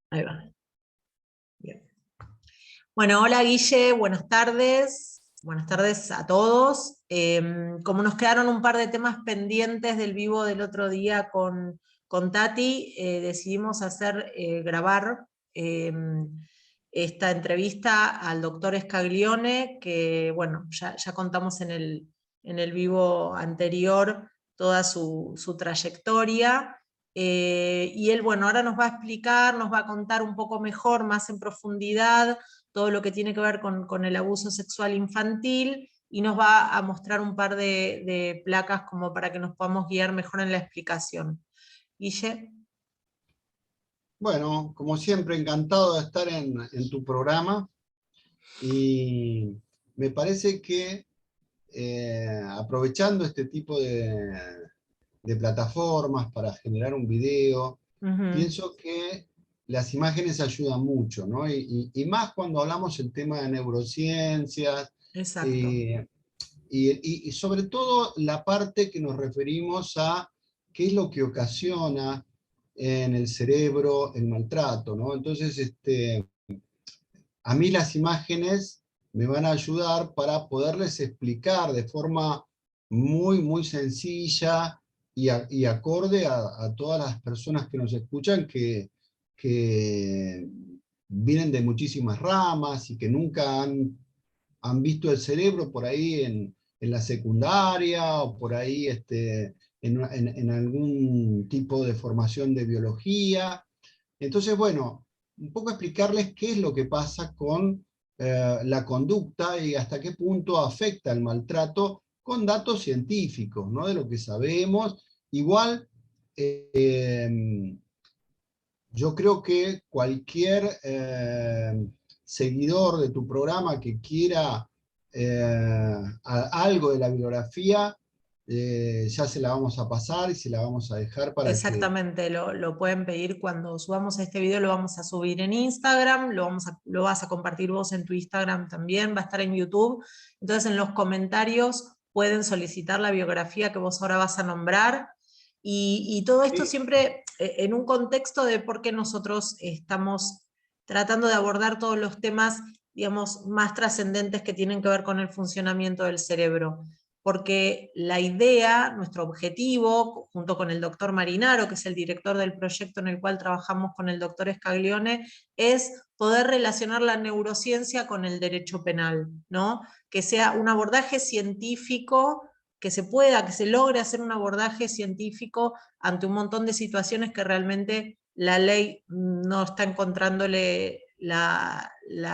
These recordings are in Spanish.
Ahí va. Bien. Bueno, hola Guille, buenas tardes. Buenas tardes a todos. Como nos quedaron un par de temas pendientes del vivo del otro día con Tati, decidimos grabar eh, esta entrevista al doctor Scaglione, que bueno, ya contamos en el vivo anterior toda su trayectoria. Y él, bueno, ahora nos va a explicar, nos va a contar un poco mejor, más en profundidad, todo lo que tiene que ver con el abuso sexual infantil, y nos va a mostrar un par de placas como para que nos podamos guiar mejor en la explicación. Guille. Bueno, como siempre, encantado de estar en tu programa y me parece que aprovechando este tipo de plataformas para generar un video, Ujú. pienso que las imágenes ayudan mucho, ¿no? Y más cuando hablamos el tema de neurociencias Exacto. eh, y sobre todo la parte que nos referimos a qué es lo que ocasiona en el cerebro el maltrato, ¿no? Entonces, a mí las imágenes me van a ayudar para poderles explicar de forma muy sencilla y acorde a todas las personas que nos escuchan que vienen de muchísimas ramas y que nunca han visto el cerebro por ahí en la secundaria o por ahí en algún tipo de formación de biología. Entonces, bueno, un poco explicarles qué es lo que pasa con la conducta y hasta qué punto afecta el maltrato con datos científicos, ¿no? De lo que sabemos. Igual, yo creo que cualquier seguidor de tu programa que quiera algo de la bibliografía, ya se la vamos a pasar y se la vamos a dejar para que... Exactamente, lo pueden pedir cuando subamos este video, lo vamos a subir en Instagram, lo vas a compartir vos en tu Instagram también, va a estar en YouTube. Entonces en los comentarios pueden solicitar la biografía que vos ahora vas a nombrar, y todo esto Sí, siempre en un contexto de por qué nosotros estamos tratando de abordar todos los temas, digamos, más trascendentes que tienen que ver con el funcionamiento del cerebro, porque la idea, nuestro objetivo, junto con el doctor Marinaro, que es el director del proyecto en el cual trabajamos con el doctor Scaglione, es poder relacionar la neurociencia con el derecho penal, ¿no? Que sea un abordaje científico, que se logre hacer un abordaje científico ante un montón de situaciones que realmente la ley no está encontrándole la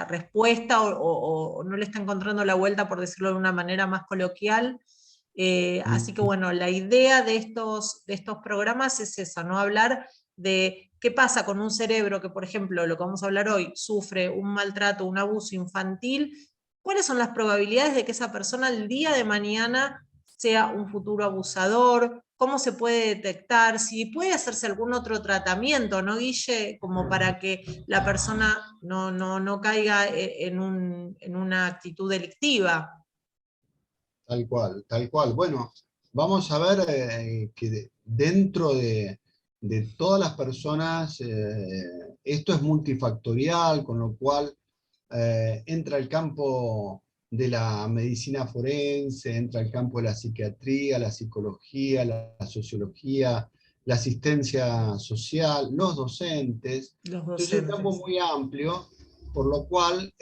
respuesta o no le está encontrando la vuelta, por decirlo de una manera más coloquial. Así que bueno, la idea de estos programas es esa, ¿no? Hablar de qué pasa con un cerebro que, por ejemplo, lo que vamos a hablar hoy, sufre un maltrato, un abuso infantil. ¿Cuáles son las probabilidades de que esa persona el día de mañana sea un futuro abusador? ¿Cómo se puede detectar? Si puede hacerse algún otro tratamiento, ¿no, Guille? Como para que la persona no caiga en una actitud delictiva. tal cual, tal cual. Bueno, vamos a ver que dentro de todas las personas esto es multifactorial, con lo cual entra el campo de la medicina forense, entra el campo de la psiquiatría, la psicología, la sociología, la asistencia social, los docentes. Los Entonces es un campo docentes. muy amplio, por lo cual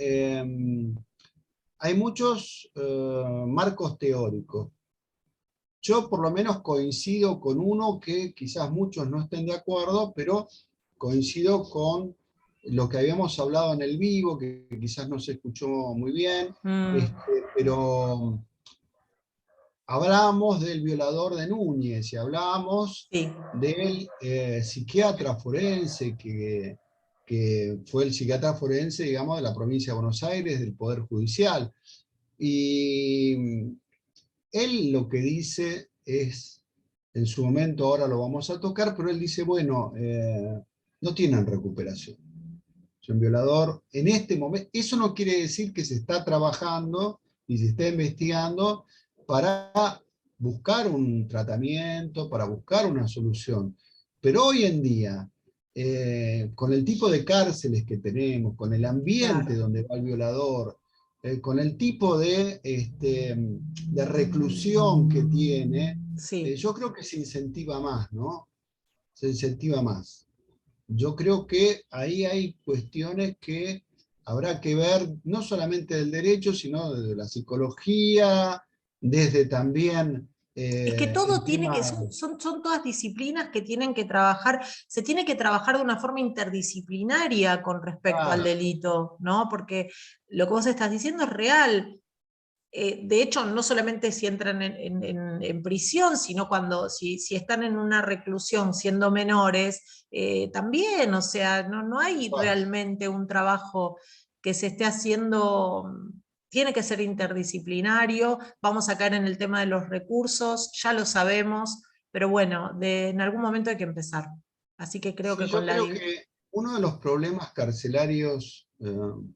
hay muchos marcos teóricos. Yo por lo menos coincido con uno que quizás muchos no estén de acuerdo, pero coincido con lo que habíamos hablado en el vivo, que quizás no se escuchó muy bien, Mm, pero hablábamos del violador de Núñez y hablábamos sí. del psiquiatra forense que fue el psiquiatra forense, digamos, de la provincia de Buenos Aires, del Poder Judicial. Y él lo que dice es, en su momento ahora lo vamos a tocar, pero él dice, bueno, no tienen recuperación. Es un violador en este momento. Eso no quiere decir que se está trabajando y se está investigando para buscar un tratamiento, para buscar una solución. Pero hoy en día, con el tipo de cárceles que tenemos, con el ambiente Claro, donde va el violador, con el tipo de reclusión que tiene, sí. yo creo que se incentiva más, ¿no? Se incentiva más. Yo creo que ahí hay cuestiones que habrá que ver, no solamente del derecho, sino desde la psicología, desde también Es que todo el tiene que, tema. son todas disciplinas que tienen que trabajar, se tiene que trabajar de una forma interdisciplinaria con respecto al Claro, delito, ¿no? Porque lo que vos estás diciendo es real. De hecho, no solamente si entran en prisión, sino cuando, si están en una reclusión siendo menores, también, o sea, no hay realmente un trabajo que se esté haciendo, tiene que ser interdisciplinario, vamos a caer en el tema de los recursos, ya lo sabemos, pero bueno, en algún momento hay que empezar. Así que creo sí, que yo con la... creo que uno de los problemas carcelarios, en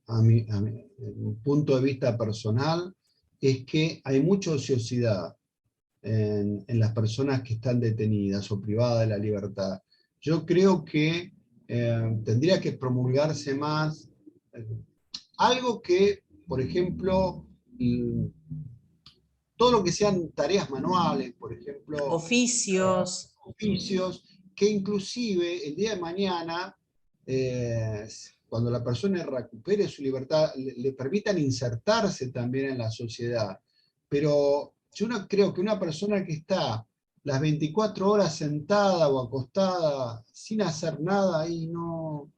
un punto de vista personal, es que hay mucha ociosidad en las personas que están detenidas o privadas de la libertad. Yo creo que tendría que promulgarse más algo que, por ejemplo, todo lo que sean tareas manuales, por ejemplo, Oficios, oficios, que inclusive el día de mañana, eh, cuando la persona recupere su libertad, le permitan insertarse también en la sociedad. Pero yo no creo que una persona que está las 24 horas sentada o acostada sin hacer nada, ahí no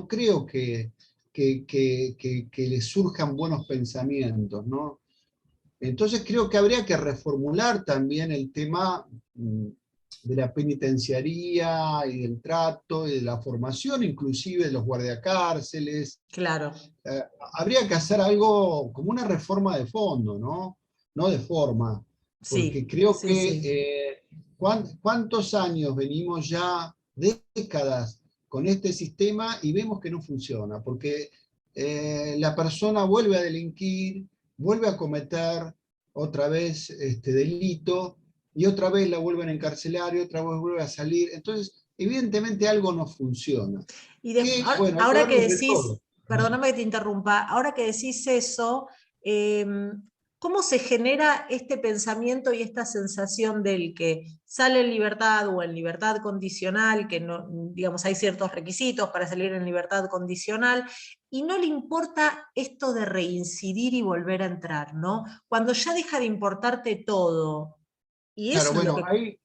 creo que le surjan buenos pensamientos, ¿no? Entonces creo que habría que reformular también el tema de la penitenciaría y del trato y de la formación, inclusive de los guardiacárceles. claro, Eh, Habría que hacer algo como una reforma de fondo, ¿no? No de forma, porque sí, creo sí, que sí. ¿cuántos años venimos ya, décadas, con este sistema y vemos que no funciona? Porque la persona vuelve a delinquir, vuelve a cometer otra vez delito y otra vez la vuelven a encarcelar y otra vez vuelve a salir. Entonces, evidentemente algo no funciona. Que, bueno, hay que Ahora verlo que entre decís, todos. perdóname que te interrumpa, ahora que decís eso, eh, ¿cómo se genera este pensamiento y esta sensación del que sale en libertad o en libertad condicional, que no, digamos, hay ciertos requisitos para salir en libertad condicional, y no le importa esto de reincidir y volver a entrar, ¿no? Cuando ya deja de importarte todo, y Claro, eso es lo bueno, que...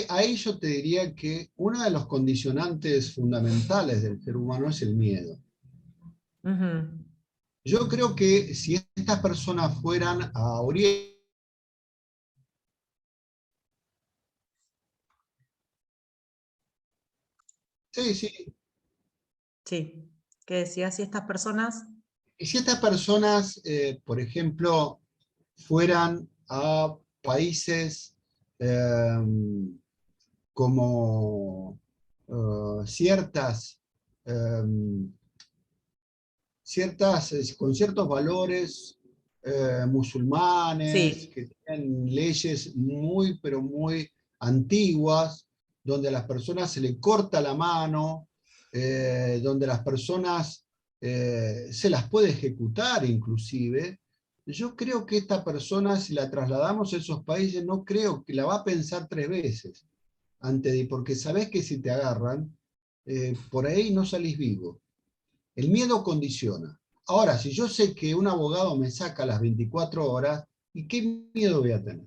ahí yo te diría que uno de los condicionantes fundamentales del ser humano es el miedo. Ujú. Yo creo que si estas personas fueran a Oriente, sí, sí, Sí, ¿qué decías? Si estas personas... y si estas personas, por ejemplo, fueran a países eh, como eh, con ciertos valores musulmanes, Sí, que tienen leyes muy, pero muy antiguas, donde a las personas se le corta la mano, donde las personas se las puede ejecutar inclusive. Yo creo que esta persona, si la trasladamos a esos países, no creo que la va a pensar tres veces, porque sabés que si te agarran, por ahí no salís vivo. El miedo condiciona. Ahora, si yo sé que un abogado me saca las 24 horas, ¿y qué miedo voy a tener?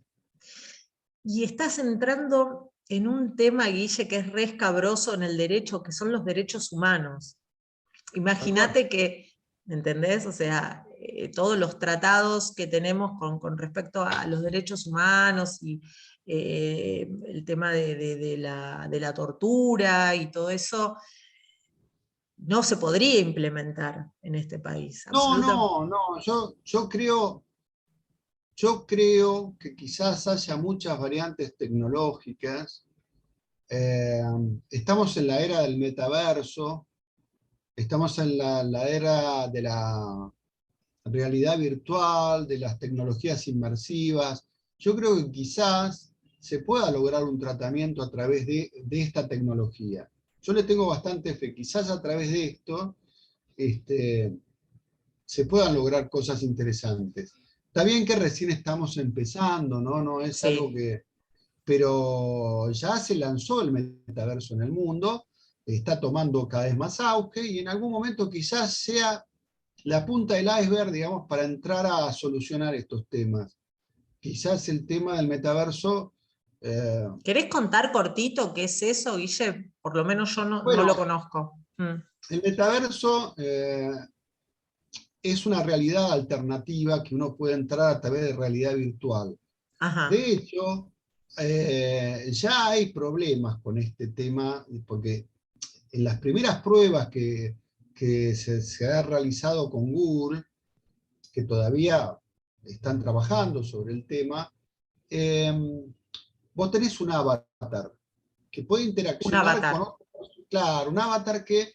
y estás entrando en un tema, Guille, que es re escabroso en el derecho, que son los derechos humanos. Tal cual. Imagínate que, ¿entendés? O sea, todos los tratados que tenemos con respecto a los derechos humanos y el tema de la tortura y todo eso, no se podría implementar en este país, No, absolutamente. no, no. Yo creo que quizás haya muchas variantes tecnológicas. Eh, Estamos en la era del metaverso, estamos en la era de la realidad virtual, de las tecnologías inmersivas. Yo creo que quizás se pueda lograr un tratamiento a través de esta tecnología. yo le tengo bastante fe. Quizás a través de esto se puedan lograr cosas interesantes. Está bien que recién estamos empezando, ¿no? No es algo Sí. que... Pero ya se lanzó el metaverso en el mundo, está tomando cada vez más auge y en algún momento quizás sea la punta del iceberg, digamos, para entrar a solucionar estos temas. Quizás el tema del metaverso... ¿Querés contar cortito qué es eso, Guille? Por lo menos yo no bueno, lo conozco. el metaverso es una realidad alternativa que uno puede entrar a través de realidad virtual. Ajá. De hecho, ya hay problemas con este tema, porque en las primeras pruebas que se ha realizado con Google, que todavía están trabajando sobre el tema, eh, vos tenés un avatar que puede Un interaccionar avatar. con otros, claro, un avatar que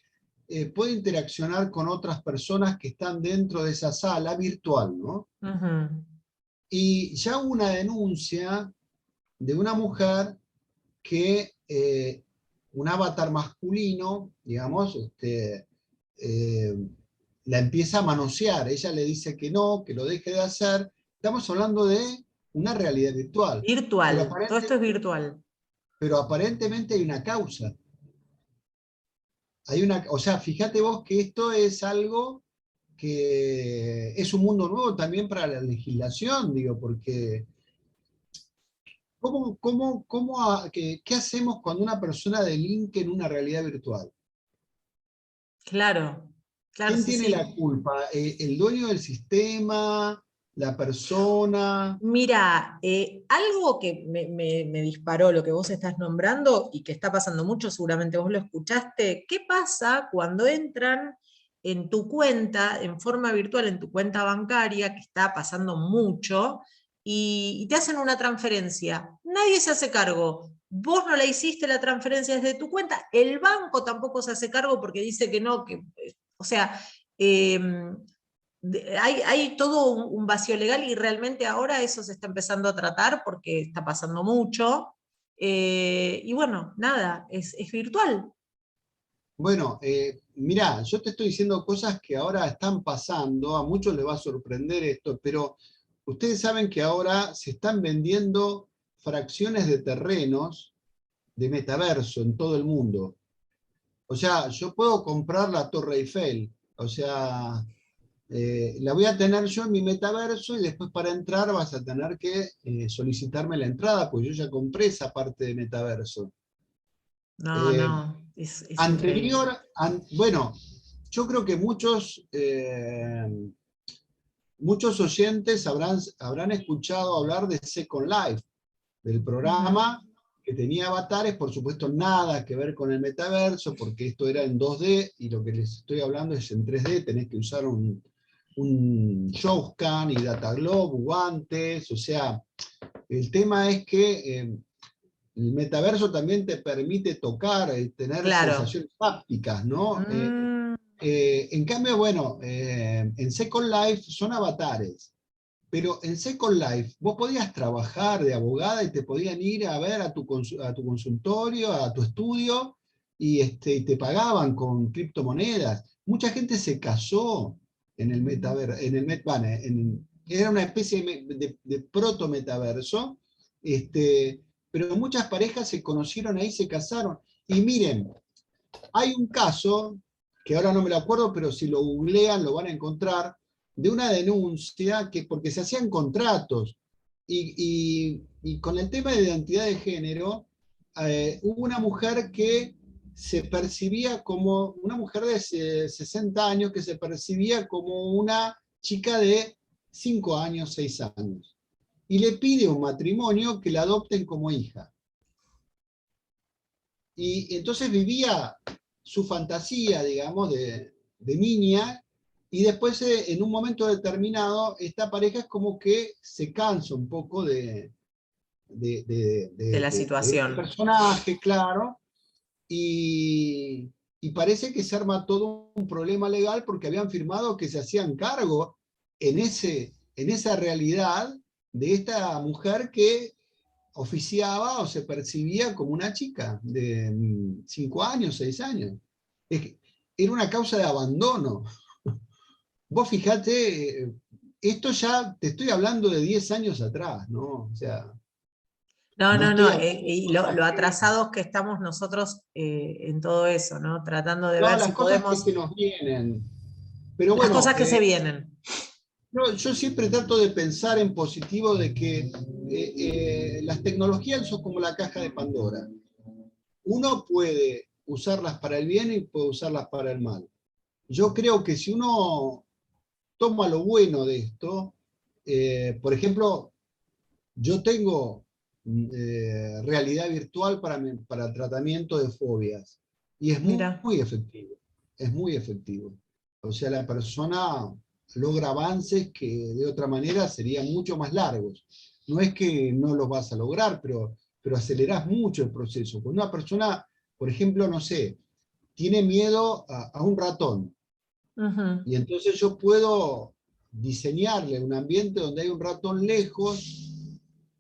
puede interaccionar con otras personas que están dentro de esa sala virtual, ¿no? Ujú. Y ya hubo una denuncia de una mujer que un avatar masculino, digamos, eh, la empieza a manosear. Ella le dice que no, que lo deje de hacer. Estamos hablando de una realidad virtual. Pero, Virtual. Todo esto es virtual. pero aparentemente hay una causa. O sea, fíjate vos que esto es algo que es un mundo nuevo también para la legislación, digo, porque ¿qué hacemos cuando una persona delinque en una realidad virtual? Claro. Claro, ¿Quién sí, tiene la sí. culpa? ¿El dueño del sistema? ¿La persona? Mira, algo que me disparó lo que vos estás nombrando y que está pasando mucho, seguramente vos lo escuchaste. ¿Qué pasa cuando entran en tu cuenta, en forma virtual, en tu cuenta bancaria, que está pasando mucho, y te hacen una transferencia? Nadie se hace cargo. Vos no la hiciste la transferencia desde tu cuenta, el banco tampoco se hace cargo porque dice que no, o sea, hay todo un vacío legal y realmente ahora eso se está empezando a tratar porque está pasando mucho. Y bueno, nada, es virtual. Bueno, mirá, yo te estoy diciendo cosas que ahora están pasando, a muchos les va a sorprender esto, pero ustedes saben que ahora se están vendiendo fracciones de terrenos de metaverso en todo el mundo. O sea, yo puedo comprar la Torre Eiffel, o sea, la voy a tener yo en mi metaverso y después para entrar vas a tener que solicitarme la entrada, pues yo ya compré esa parte de metaverso. No, Eh, no, es increíble. bueno, yo creo que muchos oyentes habrán escuchado hablar de Second Life, del Ujú. programa que tenía avatares, por supuesto nada que ver con el metaverso, porque esto era en 2D y lo que les estoy hablando es en 3D, tenés que usar un Showscan y Data Globe, guantes, o sea, el tema es que el metaverso también te permite tocar, tener Claro. sensaciones hápticas, ¿no? Mm, En cambio, bueno, en Second Life son avatares. Pero en Second Life vos podías trabajar de abogada y te podían ir a ver a tu consultorio, a tu estudio, y te pagaban con criptomonedas. Mucha gente se casó en el metaverso, era una especie de proto-metaverso, pero muchas parejas se conocieron ahí, se casaron. Y miren, hay un caso, que ahora no me lo acuerdo, pero si lo googlean lo van a encontrar, de una denuncia que porque se hacían contratos y con el tema de identidad de género, hubo una mujer que se percibía como, una mujer de 60 años que se percibía como una chica de 5 años, 6 años. Y le pide un matrimonio que la adopten como hija. Y entonces vivía su fantasía, digamos, de niña, y después en un momento determinado esta pareja es como que se cansa un poco de la de este situación. personaje, claro, y, y parece que se arma todo un problema legal porque habían firmado que se hacían cargo en esa realidad de esta mujer que oficiaba o se percibía como una chica de 5 años, 6 años. Era una causa de abandono. Vos fijate, esto ya te estoy hablando de 10 años atrás, ¿no? O sea, No, no no, estoy no, hablando y de cosas lo que, atrasados que estamos nosotros en todo eso, ¿no? Tratando de no, ver si las cosas que podemos, se nos vienen. Pero las bueno, cosas que se vienen. yo siempre trato de pensar en positivo de que las tecnologías son como la caja de Pandora. Uno puede usarlas para el bien y puede usarlas para el mal. Yo creo que si uno toma lo bueno de esto, por ejemplo, yo tengo realidad virtual para tratamiento de fobias y es muy, Mira, muy efectivo, es muy efectivo. O sea, la persona logra avances que de otra manera serían mucho más largos. No es que no los vas a lograr, pero acelerás mucho el proceso. Cuando una persona, por ejemplo, no sé, tiene miedo a un ratón, ujú, y entonces yo puedo diseñarle un ambiente donde hay un ratón lejos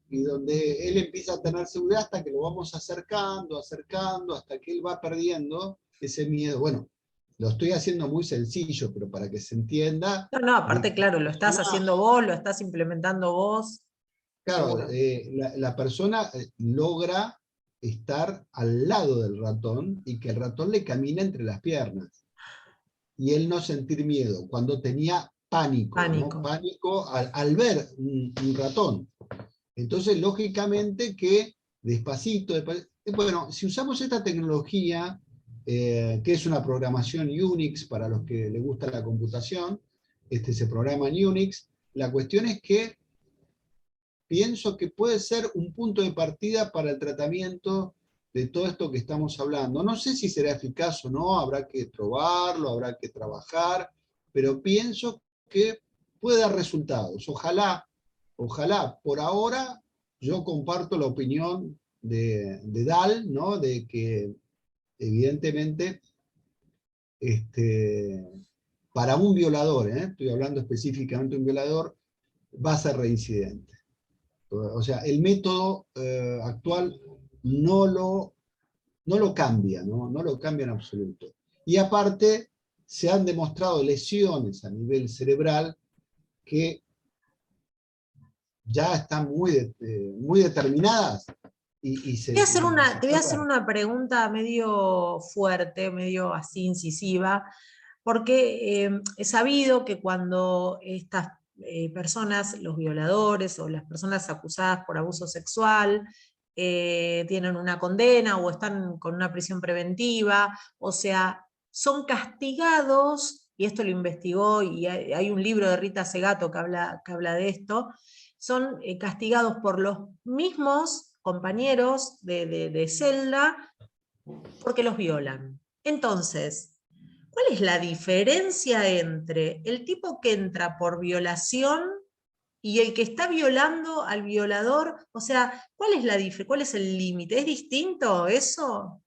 y donde él empieza a tener seguridad hasta que lo vamos acercando, acercando, hasta que él va perdiendo ese miedo. Bueno, lo estoy haciendo muy sencillo, pero para que se entienda, no, no, de aparte, que la claro, lo estás persona, haciendo vos, lo estás implementando vos, claro, seguro. la persona logra estar al lado del ratón y que el ratón le camine entre las piernas y él no sentir miedo, cuando tenía pánico, ¿no? Pánico. Pánico al ver un ratón. Entonces, lógicamente que despacito, bueno, si usamos esta tecnología, que es una programación Unix para los que les gusta la computación, se programa en Unix, la cuestión es que pienso que puede ser un punto de partida para el tratamiento de todo esto que estamos hablando. No sé si será eficaz o no, habrá que probarlo, habrá que trabajar, pero pienso que puede dar resultados. Ojalá, ojalá. Por ahora yo comparto la opinión de Dal, ¿no? De que evidentemente este, para un violador, estoy hablando específicamente de un violador, va a ser reincidente. O sea, el método actual no lo cambia, ¿no? No lo cambia en absoluto. Y aparte, se han demostrado lesiones a nivel cerebral que ya están muy determinadas y se Te voy a puede hacer ver. una pregunta medio fuerte, medio así incisiva, porque he sabido que cuando estas personas, los violadores o las personas acusadas por abuso sexual, tienen una condena o están con una prisión preventiva, o sea, son castigados, y esto lo investigó, y hay un libro de Rita Segato que habla de esto, son castigados por los mismos compañeros de celda porque los violan. Entonces, ¿cuál es la diferencia entre el tipo que entra por violación y el que está violando al violador? O sea, ¿cuál es la ¿cuál es el límite? ¿Es distinto eso?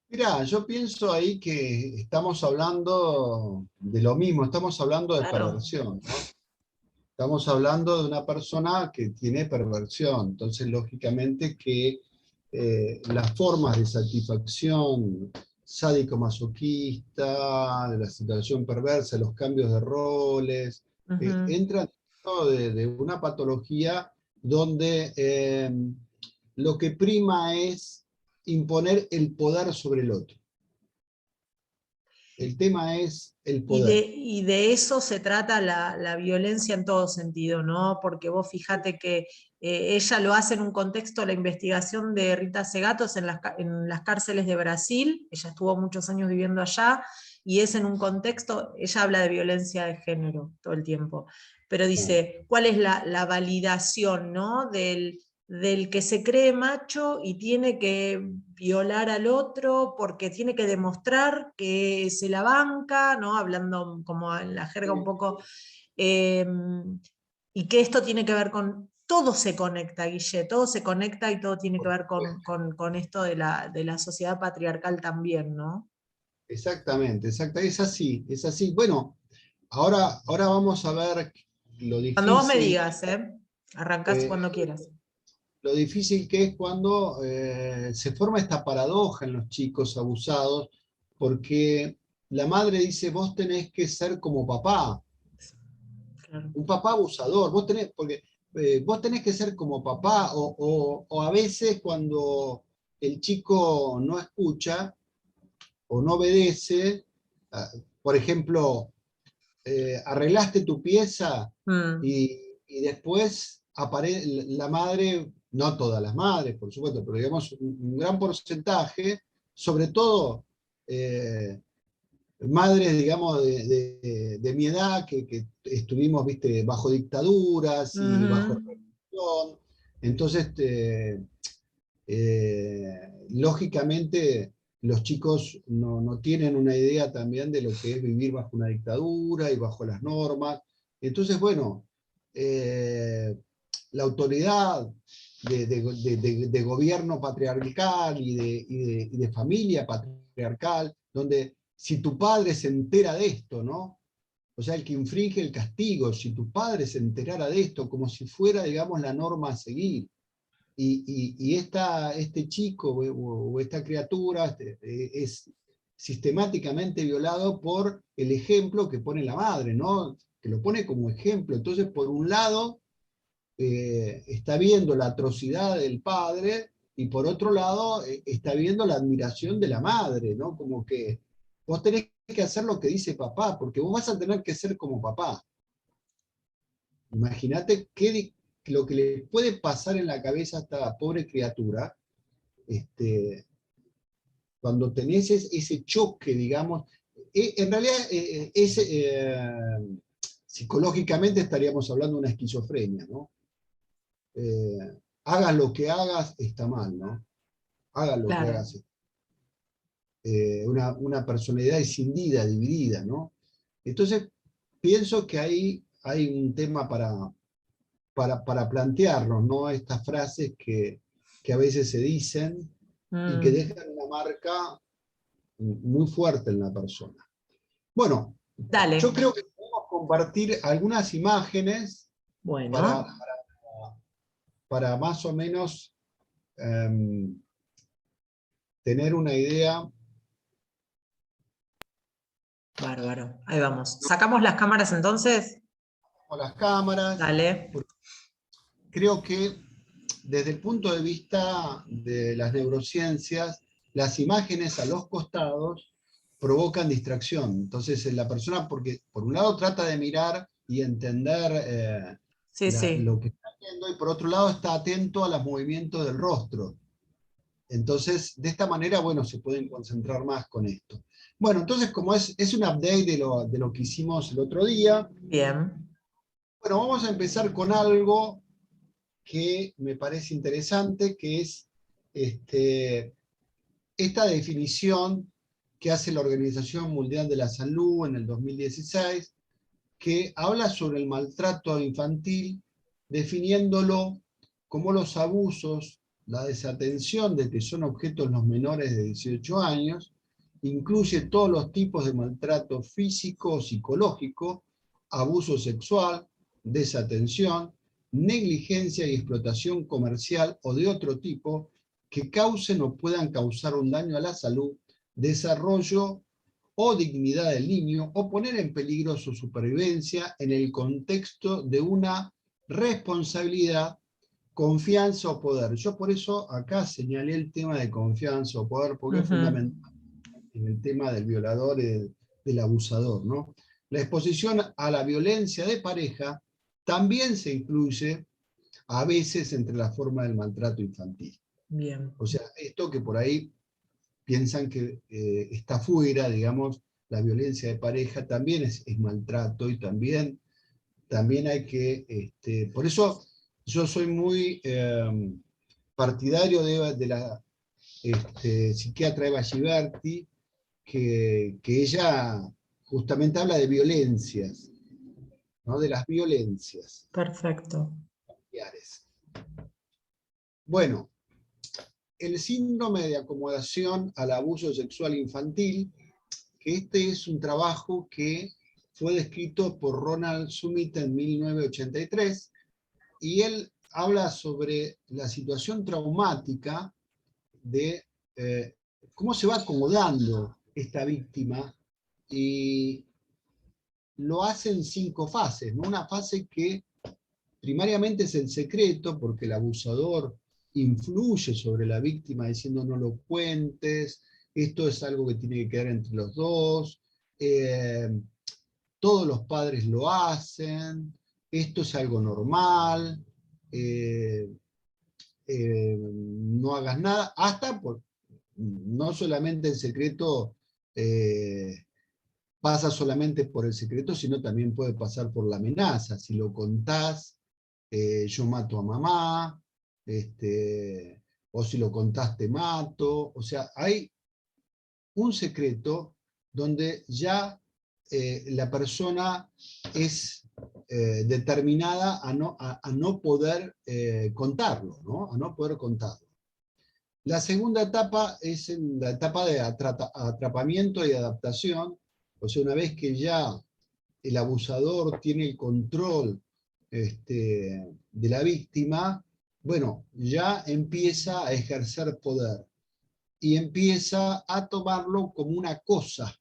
Mirá, yo pienso ahí que estamos hablando de lo mismo, estamos hablando de Claro. perversión, ¿no? Estamos hablando de una persona que tiene perversión, entonces lógicamente que las formas de satisfacción sádico-masoquista, de la situación perversa, los cambios de roles, Ujú. entran dentro de una patología donde lo que prima es imponer el poder sobre el otro. El tema es el poder. Y de eso se trata la violencia en todo sentido, ¿no? Porque vos fíjate que ella lo hace en un contexto, la investigación de Rita Segatos en las cárceles de Brasil, ella estuvo muchos años viviendo allá, y es en un contexto, ella habla de violencia de género todo el tiempo, pero dice, ¿cuál es la validación, ¿no? Del que se cree macho y tiene que violar al otro porque tiene que demostrar que se la banca, ¿no? Hablando como en la jerga un poco, eh, y que esto tiene que ver con, todo se conecta, Guille, todo se conecta y todo tiene que ver con esto de la sociedad patriarcal también, ¿no? Exactamente, es así, es así. Bueno, ahora vamos a ver lo Cuando vos me difícil. digas, ¿eh? Arrancás eh, cuando quieras. lo difícil que es cuando se forma esta paradoja en los chicos abusados, porque la madre dice, vos tenés que ser como papá, Claro. un papá abusador, porque vos tenés que ser como papá, o a veces cuando el chico no escucha o no obedece, ah, por ejemplo, arreglaste tu pieza Mm, y después aparece la madre, no todas las madres, por supuesto, pero digamos un gran porcentaje, sobre todo madres, digamos, de mi edad, que estuvimos, viste, bajo dictaduras y bajo ujú, represión. Entonces, lógicamente, los chicos no tienen una idea también de lo que es vivir bajo una dictadura y bajo las normas. Entonces, bueno, la autoridad de gobierno patriarcal y de familia patriarcal, donde si tu padre se entera de esto, ¿no? O sea, el que infringe el castigo, si tu padre se enterara de esto, como si fuera, digamos, la norma a seguir. Y este chico o esta criatura es sistemáticamente violado por el ejemplo que pone la madre, ¿no? Que lo pone como ejemplo. Entonces, por un lado, está viendo la atrocidad del padre y por otro lado, está viendo la admiración de la madre, ¿no? Como que vos tenés que hacer lo que dice papá, porque vos vas a tener que ser como papá. Imagínate lo que le puede pasar en la cabeza a esta pobre criatura, este, cuando tenés ese choque, digamos. En realidad, psicológicamente estaríamos hablando de una esquizofrenia, ¿no? Hagas lo que hagas, está mal, ¿no? Hagas lo que claro. hagas. Una personalidad escindida, dividida, ¿no? Entonces, pienso que ahí hay un tema para plantearnos, ¿no? Estas frases que a veces se dicen y que Mm, dejan una marca muy fuerte en la persona. Bueno, yo dale. creo que podemos compartir algunas imágenes para, Bueno, para más o menos tener una idea bárbaro. Ahí vamos. ¿Sacamos las cámaras entonces? con las cámaras. Dale. Creo que desde el punto de vista de las neurociencias, las imágenes a los costados provocan distracción. Entonces, la persona, porque por un lado trata de mirar y entender Sí, sí. lo que está viendo, y por otro lado está atento a los movimientos del rostro. Entonces, de esta manera, bueno, se pueden concentrar más con esto. Bueno, entonces, como es un update de lo que hicimos el otro día, Bien. bueno, vamos a empezar con algo que me parece interesante, que es esta definición que hace la Organización Mundial de la Salud en el 2016, que habla sobre el maltrato infantil, definiéndolo como los abusos, la desatención de que son objetos los menores de 18 años, incluye todos los tipos de maltrato físico o psicológico, abuso sexual, desatención, negligencia y explotación comercial o de otro tipo que causen o puedan causar un daño a la salud, desarrollo o dignidad del niño o poner en peligro su supervivencia en el contexto de una responsabilidad, confianza o poder. Yo por eso acá señalé el tema de confianza o poder, porque es Ujú. fundamental en el tema del violador y del abusador, ¿no? La exposición a la violencia de pareja también se incluye a veces entre la forma del maltrato infantil. Bien. O sea, esto que por ahí piensan que está fuera, digamos, la violencia de pareja también es maltrato y también hay que, por eso yo soy muy partidario de la psiquiatra Eva Giberti, que ella justamente habla de violencias, ¿no? De las violencias Perfecto. familiares. Bueno, el síndrome de acomodación al abuso sexual infantil, que este es un trabajo que fue descrito por Ronald Summit en 1983, y él habla sobre la situación traumática de cómo se va acomodando esta víctima, y lo hace en 5 fases, ¿no? Una fase que primariamente es el secreto, porque el abusador influye sobre la víctima diciendo no lo cuentes, esto es algo que tiene que quedar entre los dos, todos los padres lo hacen, esto es algo normal, no hagas nada, hasta no solamente el secreto pasa solamente por el secreto, sino también puede pasar por la amenaza. Si lo contás, yo mato a mamá, o si lo contás te mato. O sea, hay un secreto donde ya la persona es determinada a no poder contarlo, ¿no? A no poder contarlo. La segunda etapa es la etapa de atrapamiento y adaptación. O sea, una vez que ya el abusador tiene el control de la víctima, bueno, ya empieza a ejercer poder y empieza a tomarlo como una cosa,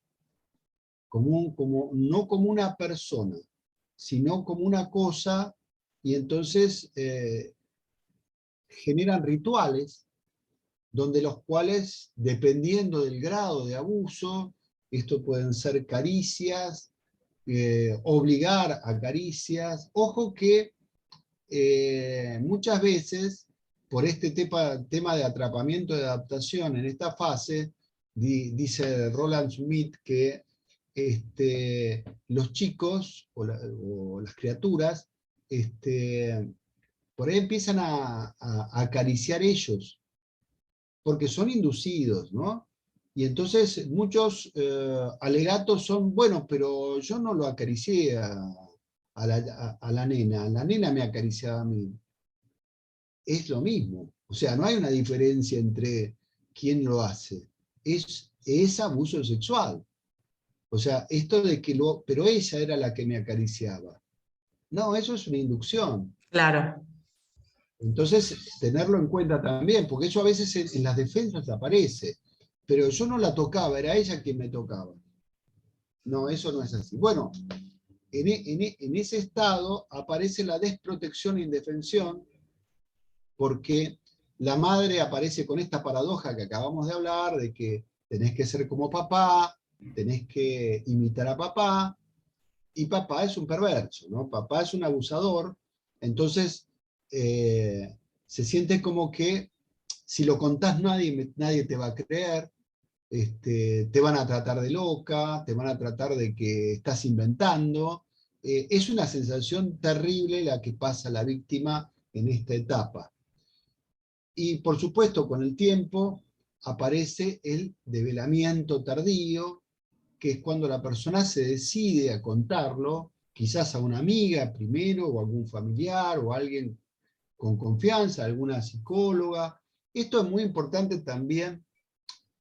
no como una persona, sino como una cosa, y entonces generan rituales donde los cuales, dependiendo del grado de abuso, esto pueden ser caricias, obligar a caricias. Ojo que muchas veces, por este tema de atrapamiento y adaptación en esta fase, dice Roland Smith que los chicos o las criaturas por ahí empiezan a acariciar ellos, porque son inducidos, ¿no? Y entonces muchos alegatos son, bueno, pero yo no lo acaricié a la nena me acariciaba a mí. Es lo mismo. O sea, no hay una diferencia entre quién lo hace. Es abuso sexual. O sea, esto de que pero ella era la que me acariciaba. No, eso es una inducción. Claro. Entonces, tenerlo en cuenta también, porque eso a veces en las defensas aparece. Pero yo no la tocaba, era ella quien me tocaba. No, eso no es así. Bueno, en ese estado aparece la desprotección e indefensión, porque la madre aparece con esta paradoja que acabamos de hablar, de que tenés que ser como papá, tenés que imitar a papá, y papá es un perverso, ¿no? Papá es un abusador, entonces se siente como que si lo contás nadie te va a creer, te van a tratar de loca, te van a tratar de que estás inventando. Es una sensación terrible la que pasa la víctima en esta etapa. Y por supuesto, con el tiempo aparece el develamiento tardío, que es cuando la persona se decide a contarlo, quizás a una amiga primero, o a algún familiar, o a alguien con confianza, alguna psicóloga. Esto es muy importante también,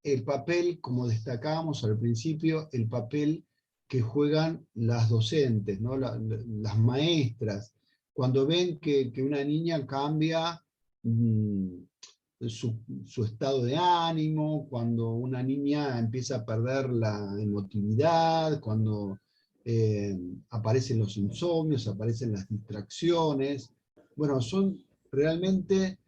el papel, como destacábamos al principio, el papel que juegan las docentes, ¿no? Las maestras, cuando ven que una niña cambia su estado de ánimo, cuando una niña empieza a perder la emotividad, cuando aparecen los insomnios, aparecen las distracciones. Bueno, son realmente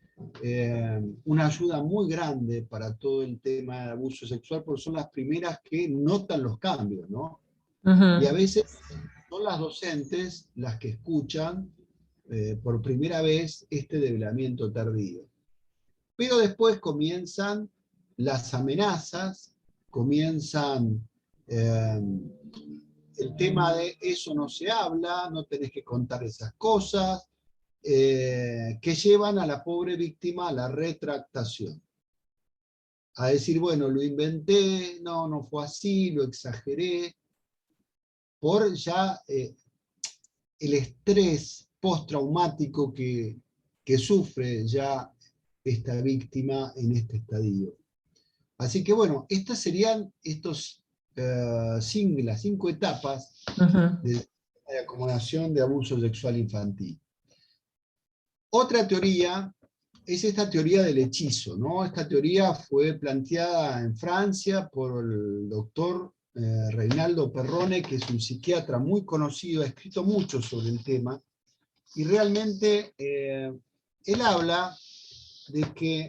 una ayuda muy grande para todo el tema de abuso sexual, porque son las primeras que notan los cambios, ¿no? Y a Uh-huh. veces son las docentes las que escuchan por primera vez este develamiento tardío. Pero después comienzan las amenazas, comienzan el tema de eso no se habla, no tenés que contar esas cosas, que llevan a la pobre víctima a la retractación. A decir, bueno, lo inventé, no fue así, lo exageré, por ya el estrés postraumático que sufre ya esta víctima en este estadio. Así que bueno, estas serían las 5 etapas Uh-huh. de acomodación de abuso sexual infantil. Otra teoría es esta teoría del hechizo, ¿no? Esta teoría fue planteada en Francia por el doctor Reinaldo Perrone, que es un psiquiatra muy conocido, ha escrito mucho sobre el tema, y realmente él habla de que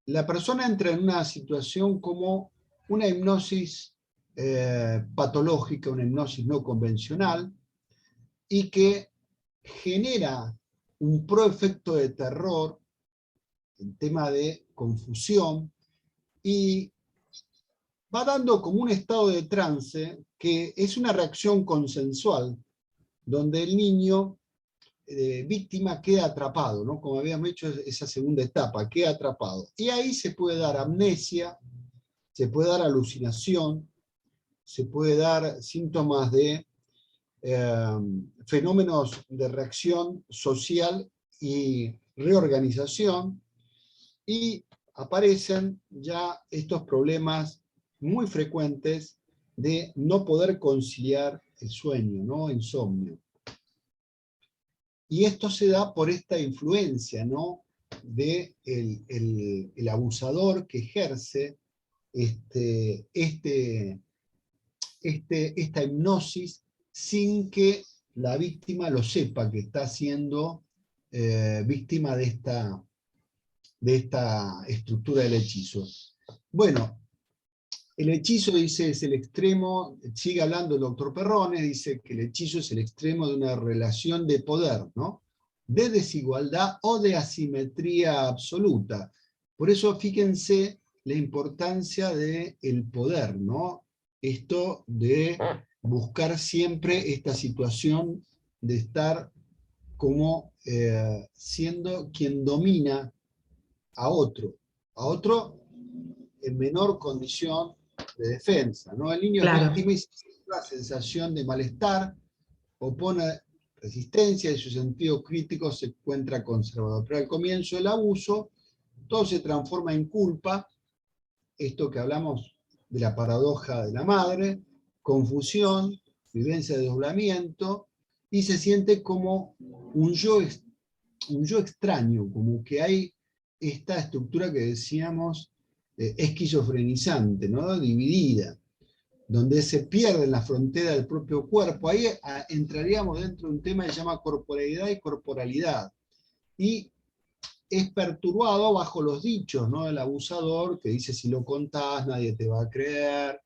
la persona entra en una situación como una hipnosis patológica, una hipnosis no convencional, y que genera un proefecto de terror, el tema de confusión, y va dando como un estado de trance que es una reacción consensual, donde el niño víctima queda atrapado, ¿no? Como habíamos dicho, esa segunda etapa, queda atrapado. Y ahí se puede dar amnesia, se puede dar alucinación, se puede dar síntomas de fenómenos de reacción social y reorganización, y aparecen ya estos problemas muy frecuentes de no poder conciliar el sueño, ¿no? Insomnio. Y esto se da por esta influencia, ¿no? De el abusador que ejerce esta hipnosis sin que la víctima lo sepa, que está siendo víctima de esta estructura del hechizo. Bueno, el hechizo, dice, es el extremo, sigue hablando el doctor Perrone, dice que el hechizo es el extremo de una relación de poder, ¿no? De desigualdad o de asimetría absoluta. Por eso fíjense la importancia del poder, ¿no? Esto de buscar siempre esta situación de estar como siendo quien domina a otro en menor condición de defensa, ¿no? El niño Claro. es víctima y siente la sensación de malestar, opone resistencia y su sentido crítico se encuentra conservado. Pero al comienzo del abuso, todo se transforma en culpa, esto que hablamos de la paradoja de la madre, confusión, vivencia de desdoblamiento, y se siente como un yo extraño, como que hay esta estructura que decíamos esquizofrenizante, ¿no? Dividida, donde se pierde la frontera del propio cuerpo. Ahí entraríamos dentro de un tema que se llama corporalidad y corporalidad. Y es perturbado bajo los dichos, ¿no? Del abusador, que dice: si lo contás nadie te va a creer,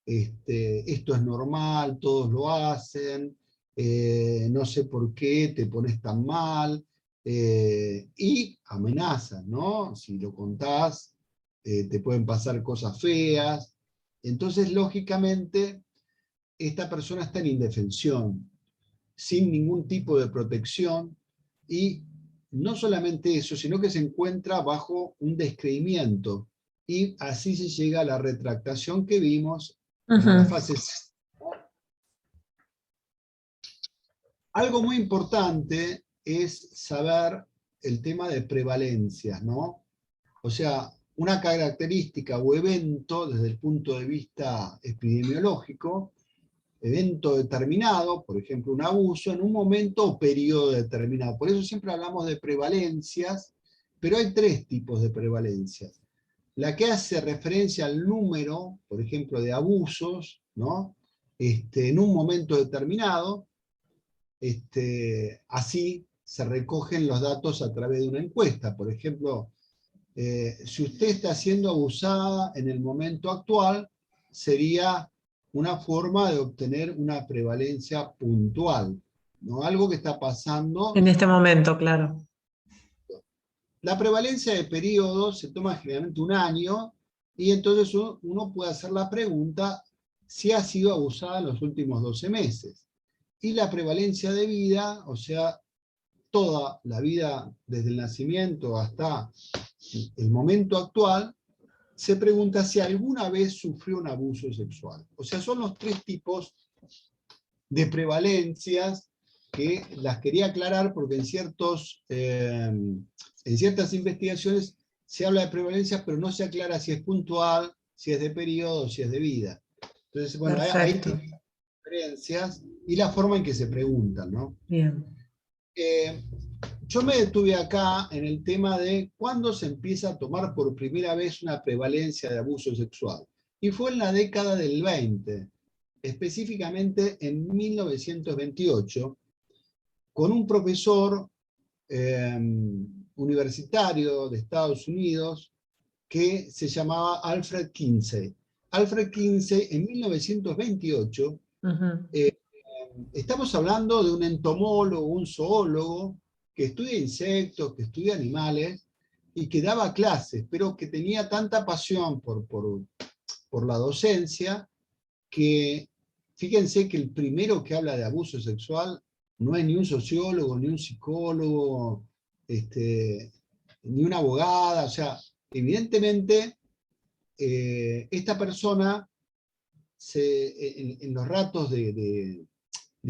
esto es normal, todos lo hacen, no sé por qué te pones tan mal, y amenazas, ¿no? Si lo contás, te pueden pasar cosas feas. Entonces, lógicamente, esta persona está en indefensión, sin ningún tipo de protección, y no solamente eso, sino que se encuentra bajo un descreimiento, y así se llega a la retractación que vimos en la fase. Algo muy importante es saber el tema de prevalencias, ¿no? O sea, una característica o evento desde el punto de vista epidemiológico, evento determinado, por ejemplo un abuso, en un momento o periodo determinado. Por eso siempre hablamos de prevalencias, pero hay tres tipos de prevalencias. La que hace referencia al número, por ejemplo, de abusos, ¿no? En un momento determinado, así se recogen los datos a través de una encuesta. Por ejemplo, si usted está siendo abusada en el momento actual, sería una forma de obtener una prevalencia puntual, ¿no? Algo que está pasando. En este momento, claro. La prevalencia de periodos se toma generalmente un año, y entonces uno puede hacer la pregunta si ha sido abusada en los últimos 12 meses. Y la prevalencia de vida, o sea, toda la vida desde el nacimiento hasta el momento actual, se pregunta si alguna vez sufrió un abuso sexual. O sea, son los tres tipos de prevalencias que las quería aclarar porque en ciertas investigaciones se habla de prevalencias, pero no se aclara si es puntual, si es de periodo, si es de vida. Entonces, bueno, hay diferencias y la forma en que se preguntan, ¿no? Bien. yo me detuve acá en el tema de cuándo se empieza a tomar por primera vez una prevalencia de abuso sexual. Y fue en la década del 20, específicamente en 1928, con un profesor universitario de Estados Unidos que se llamaba Alfred Kinsey. Alfred Kinsey, en 1928, estamos hablando de un entomólogo, un zoólogo, que estudia insectos, que estudia animales, y que daba clases, pero que tenía tanta pasión por la docencia, que fíjense que el primero que habla de abuso sexual no es ni un sociólogo, ni un psicólogo, ni una abogada. O sea, evidentemente, esta persona en los ratos de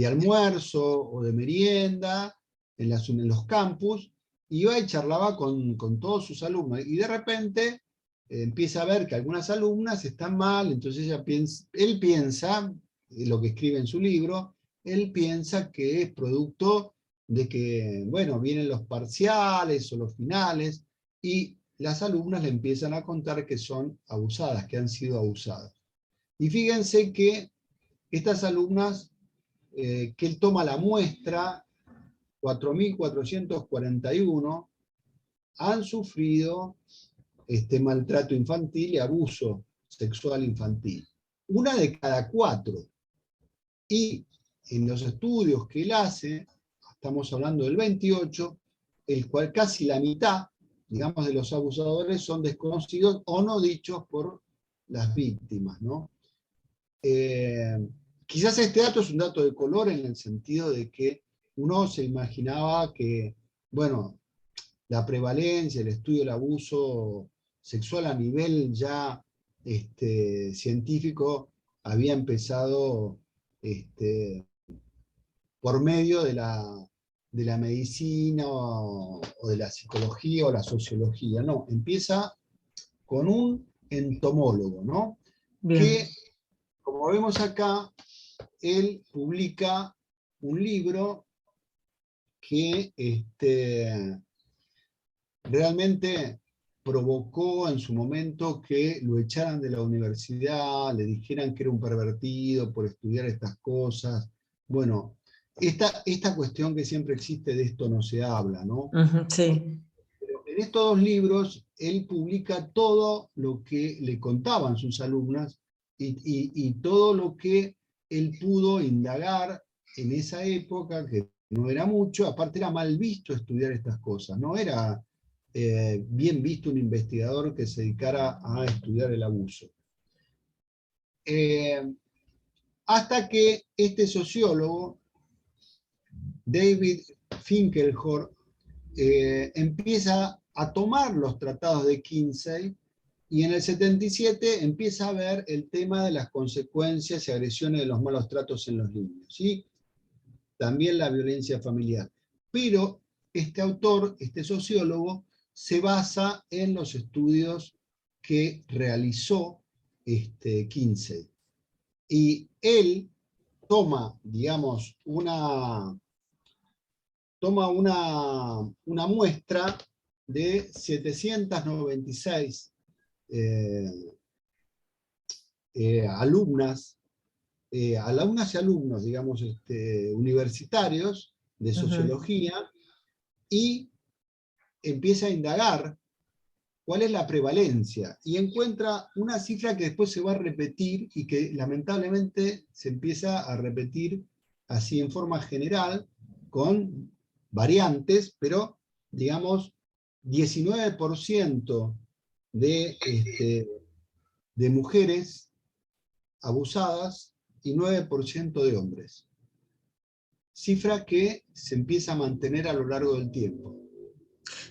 almuerzo o de merienda, en los campus, iba y charlaba con todos sus alumnos, y de repente empieza a ver que algunas alumnas están mal. Entonces él piensa, lo que escribe en su libro, él piensa que es producto de que, bueno, vienen los parciales o los finales, y las alumnas le empiezan a contar que son abusadas, que han sido abusadas. Y fíjense que estas alumnas, que él toma la muestra, 4.441, han sufrido maltrato infantil y abuso sexual infantil. Una de cada 4. Y en los estudios que él hace, estamos hablando del 28, el cual casi la mitad, digamos, de los abusadores son desconocidos o no dichos por las víctimas, ¿no? Quizás este dato es un dato de color, en el sentido de que uno se imaginaba que, bueno, la prevalencia, el estudio del abuso sexual a nivel ya científico había empezado por medio de la medicina o de la psicología o la sociología. No, empieza con un entomólogo, ¿no? Bien. Que, como vemos acá, él publica un libro que realmente provocó en su momento que lo echaran de la universidad, le dijeran que era un pervertido por estudiar estas cosas. Bueno, esta cuestión que siempre existe, de esto no se habla, ¿no? Sí. Pero en estos 2 libros, él publica todo lo que le contaban sus alumnas, y todo lo que él pudo indagar en esa época, que no era mucho. Aparte, era mal visto estudiar estas cosas, no era bien visto un investigador que se dedicara a estudiar el abuso. Hasta que este sociólogo, David Finkelhor, empieza a tomar los tratados de Kinsey, y en el 77 empieza a ver el tema de las consecuencias y agresiones de los malos tratos en los niños, ¿sí? También la violencia familiar. Pero este autor, este sociólogo, se basa en los estudios que realizó Kinsey. Y él toma, digamos, una muestra de 796 alumnas y alumnos, digamos, universitarios de sociología, y empieza a indagar cuál es la prevalencia, y encuentra una cifra que después se va a repetir, y que lamentablemente se empieza a repetir así en forma general, con variantes, pero digamos 19% de mujeres abusadas y 9% de hombres. Cifra que se empieza a mantener a lo largo del tiempo.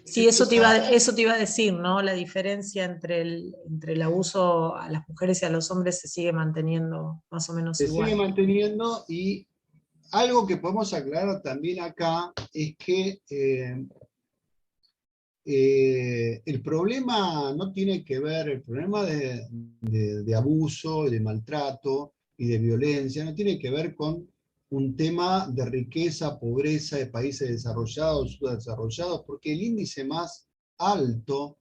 Sí, eso te iba a decir, ¿no? La diferencia entre el abuso a las mujeres y a los hombres se sigue manteniendo más o menos igual. Se sigue manteniendo, y algo que podemos aclarar también acá es que el problema no tiene que ver, el problema de abuso, de maltrato y de violencia, no tiene que ver con un tema de riqueza, pobreza de países desarrollados, subdesarrollados, porque el índice más alto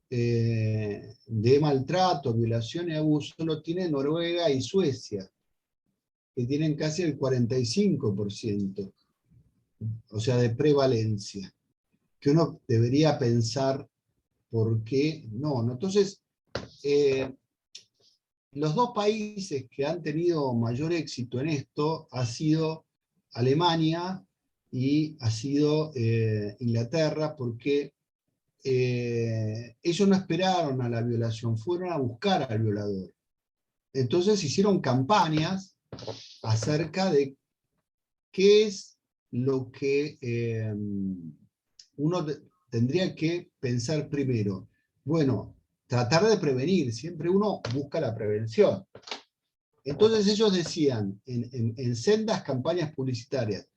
de maltrato, violación y abuso lo tiene Noruega y Suecia, que tienen casi el 45%, o sea, de prevalencia, que uno debería pensar por qué no. Entonces, los dos países que han tenido mayor éxito en esto ha sido Alemania y ha sido Inglaterra, porque ellos no esperaron a la violación, fueron a buscar al violador. Entonces hicieron campañas acerca de qué es lo que uno tendría que pensar primero. Bueno, tratar de prevenir, siempre uno busca la prevención. Entonces ellos decían en sendas campañas publicitarias,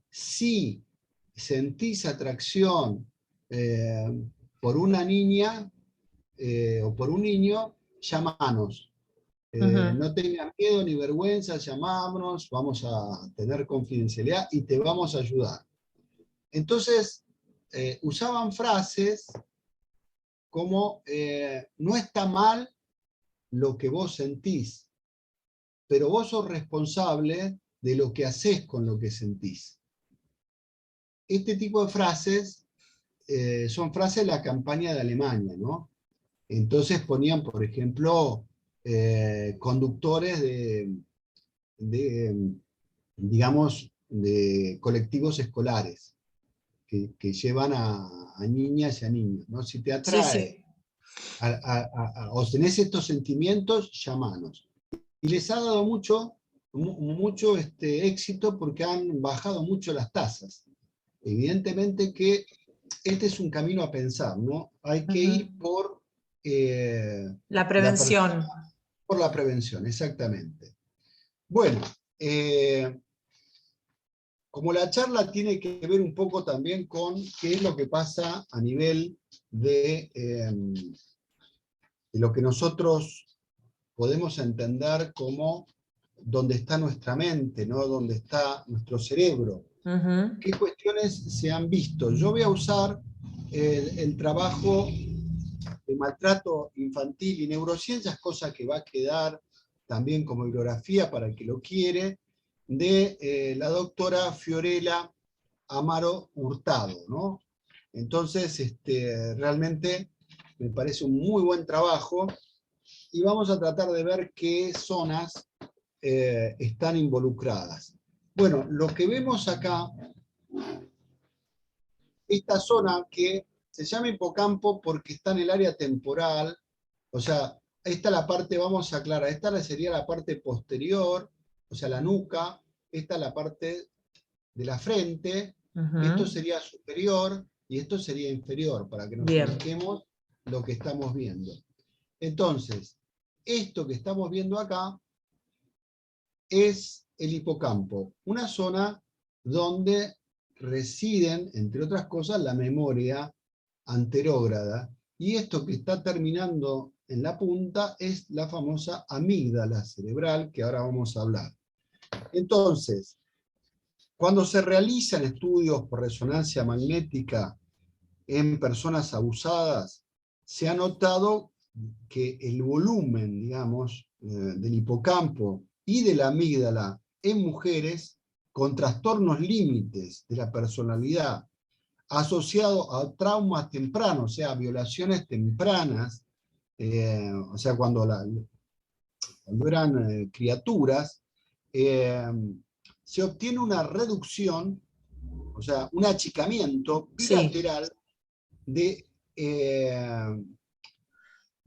si sentís atracción por una niña o por un niño, llamanos. No tengas miedo ni vergüenza, llamámonos, vamos a tener confidencialidad y te vamos a ayudar. Entonces, usaban frases como, no está mal lo que vos sentís, pero vos sos responsable de lo que haces con lo que sentís. Este tipo de frases son frases de la campaña de Alemania, ¿no? Entonces ponían, por ejemplo, conductores digamos, de colectivos escolares que llevan a niñas y a niños, ¿no? Si te Sí, atrae sí. o tenés estos sentimientos, llamanos. Y les ha dado mucho éxito porque han bajado mucho las tasas. Evidentemente que este es un camino a pensar, ¿no? Hay que ir por La prevención. por la prevención, exactamente. Bueno, como la charla tiene que ver un poco también con qué es lo que pasa a nivel de lo que nosotros podemos entender como dónde está nuestra mente, ¿no? Dónde está nuestro cerebro. ¿Qué cuestiones se han visto? Yo voy a usar el trabajo de maltrato infantil y neurociencias, cosa que va a quedar también como bibliografía para el que lo quiere, de la doctora Fiorella Amaro Hurtado, ¿no? Entonces, realmente me parece un muy buen trabajo y vamos a tratar de ver qué zonas están involucradas. Bueno, lo que vemos acá, esta zona que se llama hipocampo porque está en el área temporal, o sea, esta es la parte, vamos a aclarar, esta sería la parte posterior, o sea, la nuca, esta es la parte de la frente, esto sería superior y esto sería inferior, para que nos ubiquemos lo que estamos viendo. Entonces, esto que estamos viendo acá es el hipocampo, una zona donde residen, entre otras cosas, la memoria anterógrada, y esto que está terminando en la punta es la famosa amígdala cerebral, que ahora vamos a hablar. Entonces, cuando se realizan estudios por resonancia magnética en personas abusadas, se ha notado que el volumen, digamos, del hipocampo y de la amígdala en mujeres con trastornos límites de la personalidad asociado a traumas tempranos, o sea, violaciones tempranas, o sea, cuando eran criaturas, se obtiene una reducción, o sea, un achicamiento bilateral de,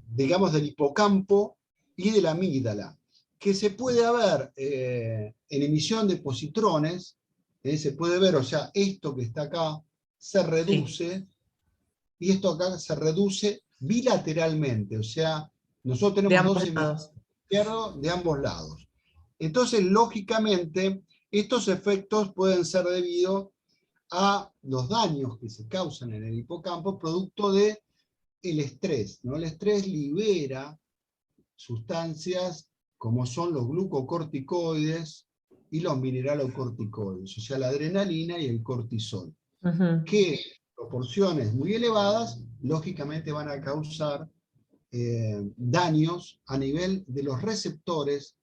digamos, del hipocampo y de la amígdala, que se puede ver en emisión de positrones, se puede ver, o sea, esto que está acá se reduce, y esto acá se reduce bilateralmente, o sea, nosotros tenemos dos hemisferios izquierdos de ambos lados. Entonces, lógicamente, estos efectos pueden ser debidos a los daños que se causan en el hipocampo producto del estrés, ¿no? El estrés libera sustancias como son los glucocorticoides, y los mineralocorticoides, o sea, la adrenalina y el cortisol, Ujú. que en proporciones muy elevadas, lógicamente van a causar daños a nivel de los receptores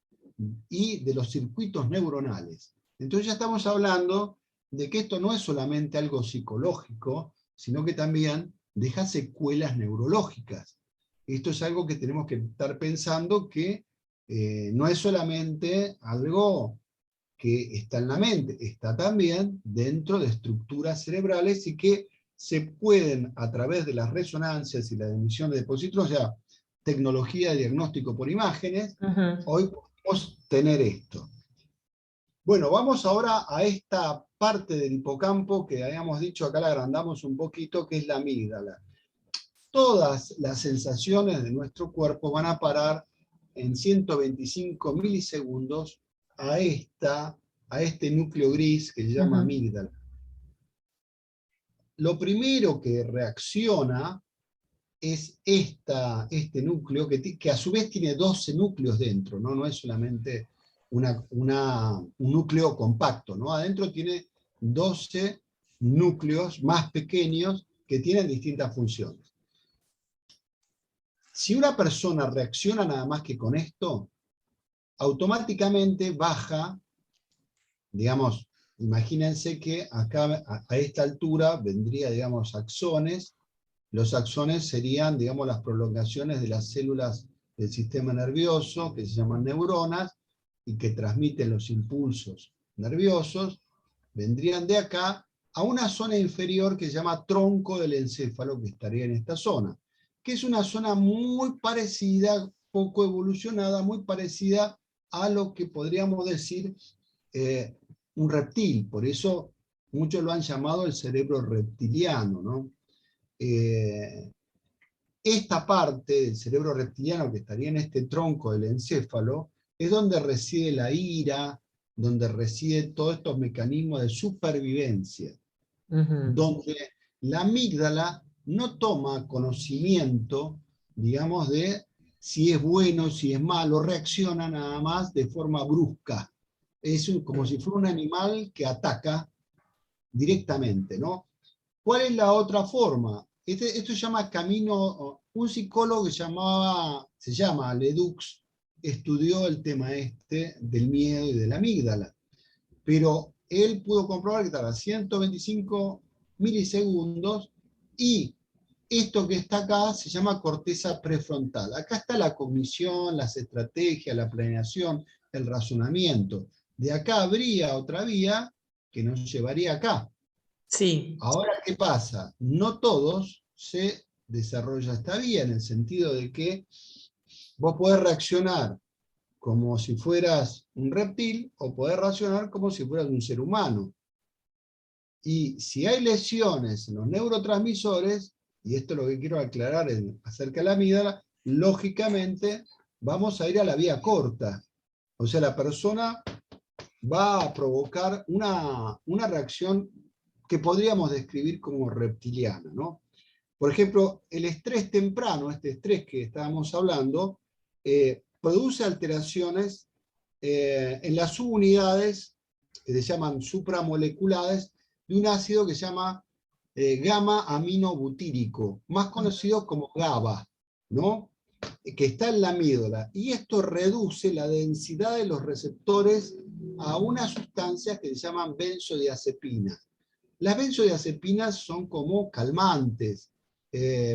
y de los circuitos neuronales. Entonces ya estamos hablando de que esto no es solamente algo psicológico, sino que también deja secuelas neurológicas. Esto es algo que tenemos que estar pensando que no es solamente algo que está en la mente, está también dentro de estructuras cerebrales y que se pueden, a través de las resonancias y la emisión de positrones, o sea, tecnología de diagnóstico por imágenes, Ujú. hoy podemos tener esto. Bueno, vamos ahora a esta parte del hipocampo que habíamos dicho, acá la agrandamos un poquito, que es la amígdala. Todas las sensaciones de nuestro cuerpo van a parar en 125 milisegundos a este núcleo gris que se llama Ujú. amígdala. Lo primero que reacciona es este núcleo, que a su vez tiene 12 núcleos dentro, ¿no? No es solamente un núcleo compacto, ¿no? Adentro tiene 12 núcleos más pequeños que tienen distintas funciones. Si una persona reacciona nada más que con esto, automáticamente baja, digamos, imagínense que acá a esta altura vendría, digamos, axones. Los axones serían, digamos, las prolongaciones de las células del sistema nervioso, que se llaman neuronas, y que transmiten los impulsos nerviosos, vendrían de acá a una zona inferior que se llama tronco del encéfalo, que estaría en esta zona, que es una zona muy parecida, poco evolucionada, muy parecida a lo que podríamos decir un reptil. Por eso muchos lo han llamado el cerebro reptiliano, ¿no? Esta parte del cerebro reptiliano que estaría en este tronco del encéfalo es donde reside la ira, donde reside todos estos mecanismos de supervivencia, Ujú. donde la amígdala no toma conocimiento, digamos, de si es bueno, si es malo, reacciona nada más de forma brusca. Es como si fuera un animal que ataca directamente, ¿no? ¿Cuál es la otra forma? Esto se llama camino, un psicólogo que se llama Ledoux, estudió el tema del miedo y de la amígdala, pero él pudo comprobar que estaba a 125 milisegundos y esto que está acá se llama corteza prefrontal. Acá está la cognición, las estrategias, la planeación, el razonamiento. De acá habría otra vía que nos llevaría acá. Sí. Ahora, ¿qué pasa? No todos se desarrolla esta vía, en el sentido de que vos podés reaccionar como si fueras un reptil o podés reaccionar como si fueras un ser humano. Y si hay lesiones en los neurotransmisores, y esto es lo que quiero aclarar acerca de la amígdala, lógicamente vamos a ir a la vía corta. O sea, la persona va a provocar una reacción que podríamos describir como reptiliana, ¿no? Por ejemplo, el estrés temprano, este estrés que estábamos hablando, produce alteraciones en las subunidades, que se llaman supramoleculares, de un ácido que se llama gamma-aminobutírico, más conocido como GABA, ¿no? Que está en la amígdala. Y esto reduce la densidad de los receptores a unas sustancias que se llaman benzodiazepinas. Las benzodiazepinas son como calmantes.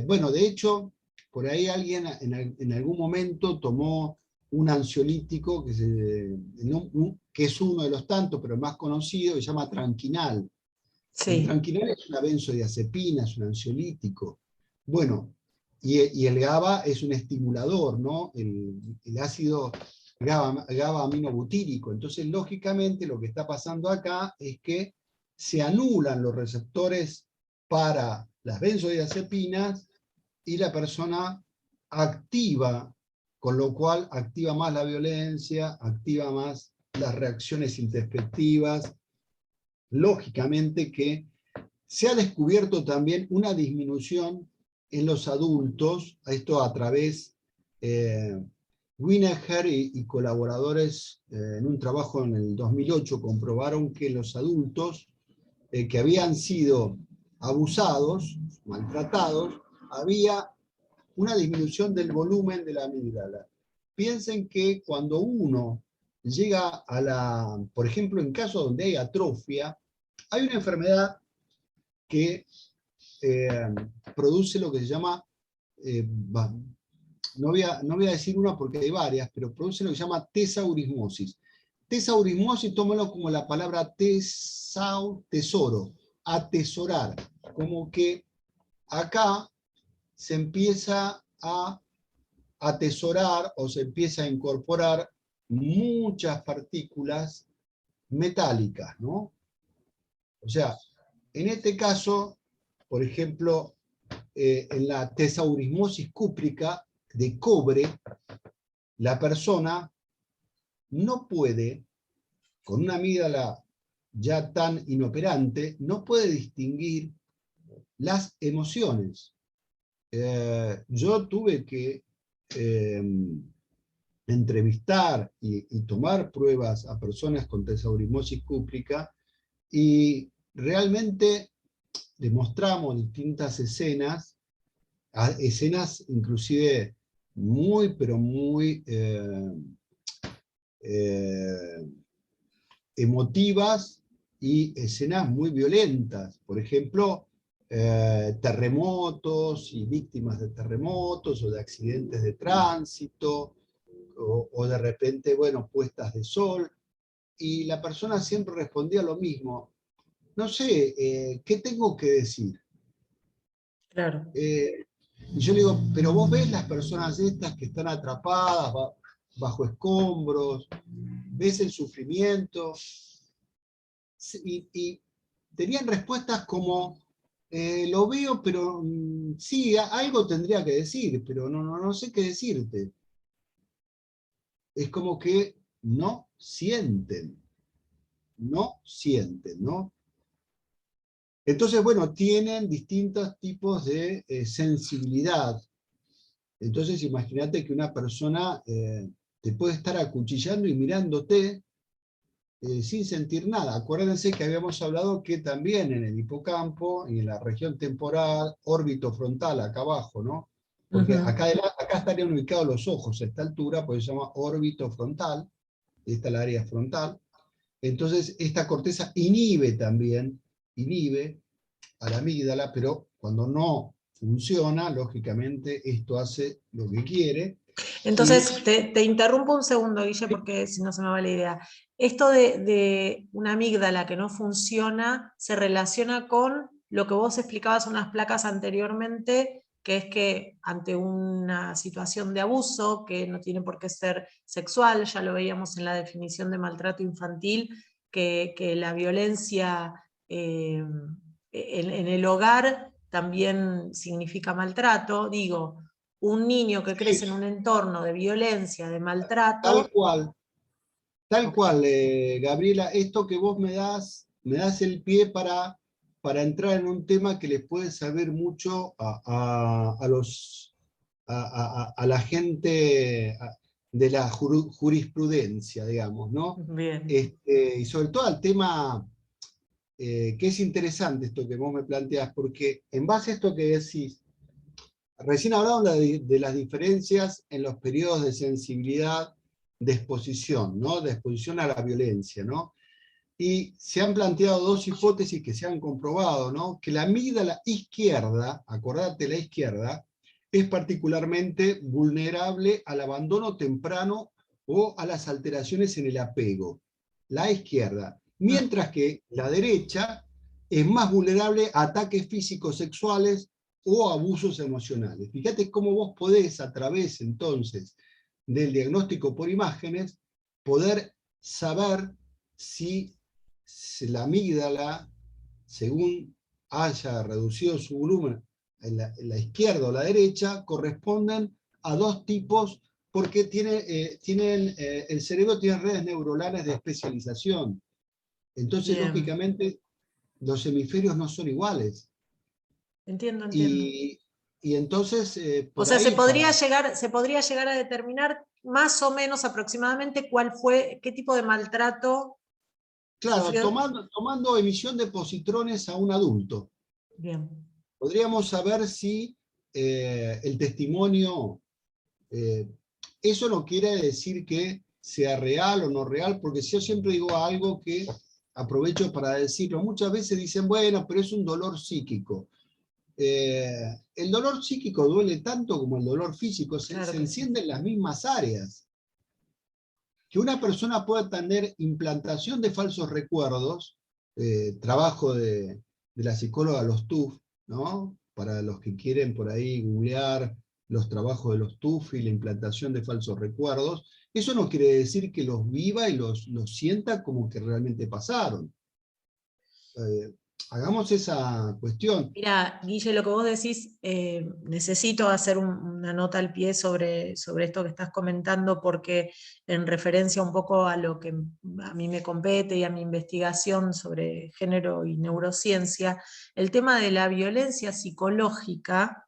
Bueno, de hecho, por ahí alguien en algún momento tomó un ansiolítico que es uno de los tantos, pero el más conocido, que se llama Tranquinal. El Sí. Tranquinal es una benzodiazepina, es un ansiolítico. Bueno, y el GABA es un estimulador, ¿no? El ácido GABA aminobutírico. Entonces, lógicamente, lo que está pasando acá es que se anulan los receptores para las benzodiazepinas y la persona activa, con lo cual activa más la violencia, activa más las reacciones introspectivas. Lógicamente que se ha descubierto también una disminución en los adultos, esto a través Wienerher y colaboradores en un trabajo en el 2008 comprobaron que los adultos que habían sido abusados, maltratados, había una disminución del volumen de la amígdala. Piensen que cuando uno llega a por ejemplo, en casos donde hay atrofia, hay una enfermedad que produce lo que se llama, no voy a decir una porque hay varias, pero produce lo que se llama tesaurismosis. Tesaurismosis, tómalo como la palabra tesoro, atesorar, como que acá se empieza a atesorar o se empieza a incorporar muchas partículas metálicas, ¿no? O sea, en este caso, por ejemplo, en la tesaurismosis cúprica de cobre, la persona no puede, con una amígdala ya tan inoperante, no puede distinguir las emociones. Yo tuve que entrevistar y tomar pruebas a personas con tesaurismosis cúprica y realmente demostramos distintas escenas inclusive muy, pero muy emotivas y escenas muy violentas. Por ejemplo, terremotos y víctimas de terremotos o de accidentes de tránsito, o de repente, bueno, puestas de sol. Y la persona siempre respondía lo mismo. No sé, ¿qué tengo que decir? Claro. Y yo le digo, pero vos ves las personas estas que están atrapadas bajo escombros, ves el sufrimiento, y tenían respuestas como, lo veo, pero sí, algo tendría que decir, pero no sé qué decirte. Es como que no sienten, ¿no? Entonces, bueno, tienen distintos tipos de sensibilidad. Entonces, imagínate que una persona te puede estar acuchillando y mirándote sin sentir nada. Acuérdense que habíamos hablado que también en el hipocampo y en la región temporal, órbito frontal, acá abajo, ¿no? Porque acá estarían ubicados los ojos a esta altura, pues se llama órbito frontal, esta es la área frontal. Entonces, esta corteza inhibe a la amígdala, pero cuando no funciona, lógicamente esto hace lo que quiere. Entonces, te interrumpo un segundo, Guille, porque si no se me va la idea. Esto de una amígdala que no funciona se relaciona con lo que vos explicabas en unas placas anteriormente, que es que ante una situación de abuso, que no tiene por qué ser sexual, ya lo veíamos en la definición de maltrato infantil, que la violencia en el hogar también significa maltrato, digo, un niño que crece en un entorno de violencia, de maltrato. Tal cual, Gabriela, esto que vos me das el pie para entrar en un tema que les puede servir mucho a la gente de la jurisprudencia, digamos, ¿no? Bien. Y sobre todo al tema que es interesante esto que vos me planteás, porque en base a esto que decís, recién hablaban de las diferencias en los periodos de sensibilidad de exposición, ¿no? De exposición a la violencia, ¿no? Y se han planteado dos hipótesis que se han comprobado, ¿no? Que la amígdala izquierda, acordate la izquierda, es particularmente vulnerable al abandono temprano o a las alteraciones en el apego. La izquierda. Mientras que la derecha es más vulnerable a ataques físicos sexuales o abusos emocionales. Fíjate cómo vos podés, a través entonces del diagnóstico por imágenes, poder saber si la amígdala, según haya reducido su volumen en la izquierda o la derecha, corresponden a dos tipos, porque el cerebro tiene redes neuronales de especialización. Entonces, Bien. lógicamente, los hemisferios no son iguales. Entiendo. Y entonces, o sea, se podría llegar a determinar más o menos aproximadamente cuál fue, qué tipo de maltrato Claro, sufrió. tomando emisión de positrones a un adulto. Bien. Podríamos saber si el testimonio, eso no quiere decir que sea real o no real, porque yo siempre digo algo que aprovecho para decirlo. Muchas veces dicen, bueno, pero es un dolor psíquico. El dolor psíquico duele tanto como el dolor físico, Claro se que sí. encienden las mismas áreas. Que una persona pueda tener implantación de falsos recuerdos, trabajo de la psicóloga Los Tuff, ¿no? Para los que quieren por ahí googlear los trabajos de los Tuff y la implantación de falsos recuerdos, eso no quiere decir que los viva y los sienta como que realmente pasaron. Hagamos esa cuestión. Mira, Guille, lo que vos decís, necesito hacer una nota al pie sobre esto que estás comentando, porque en referencia un poco a lo que a mí me compete y a mi investigación sobre género y neurociencia, el tema de la violencia psicológica,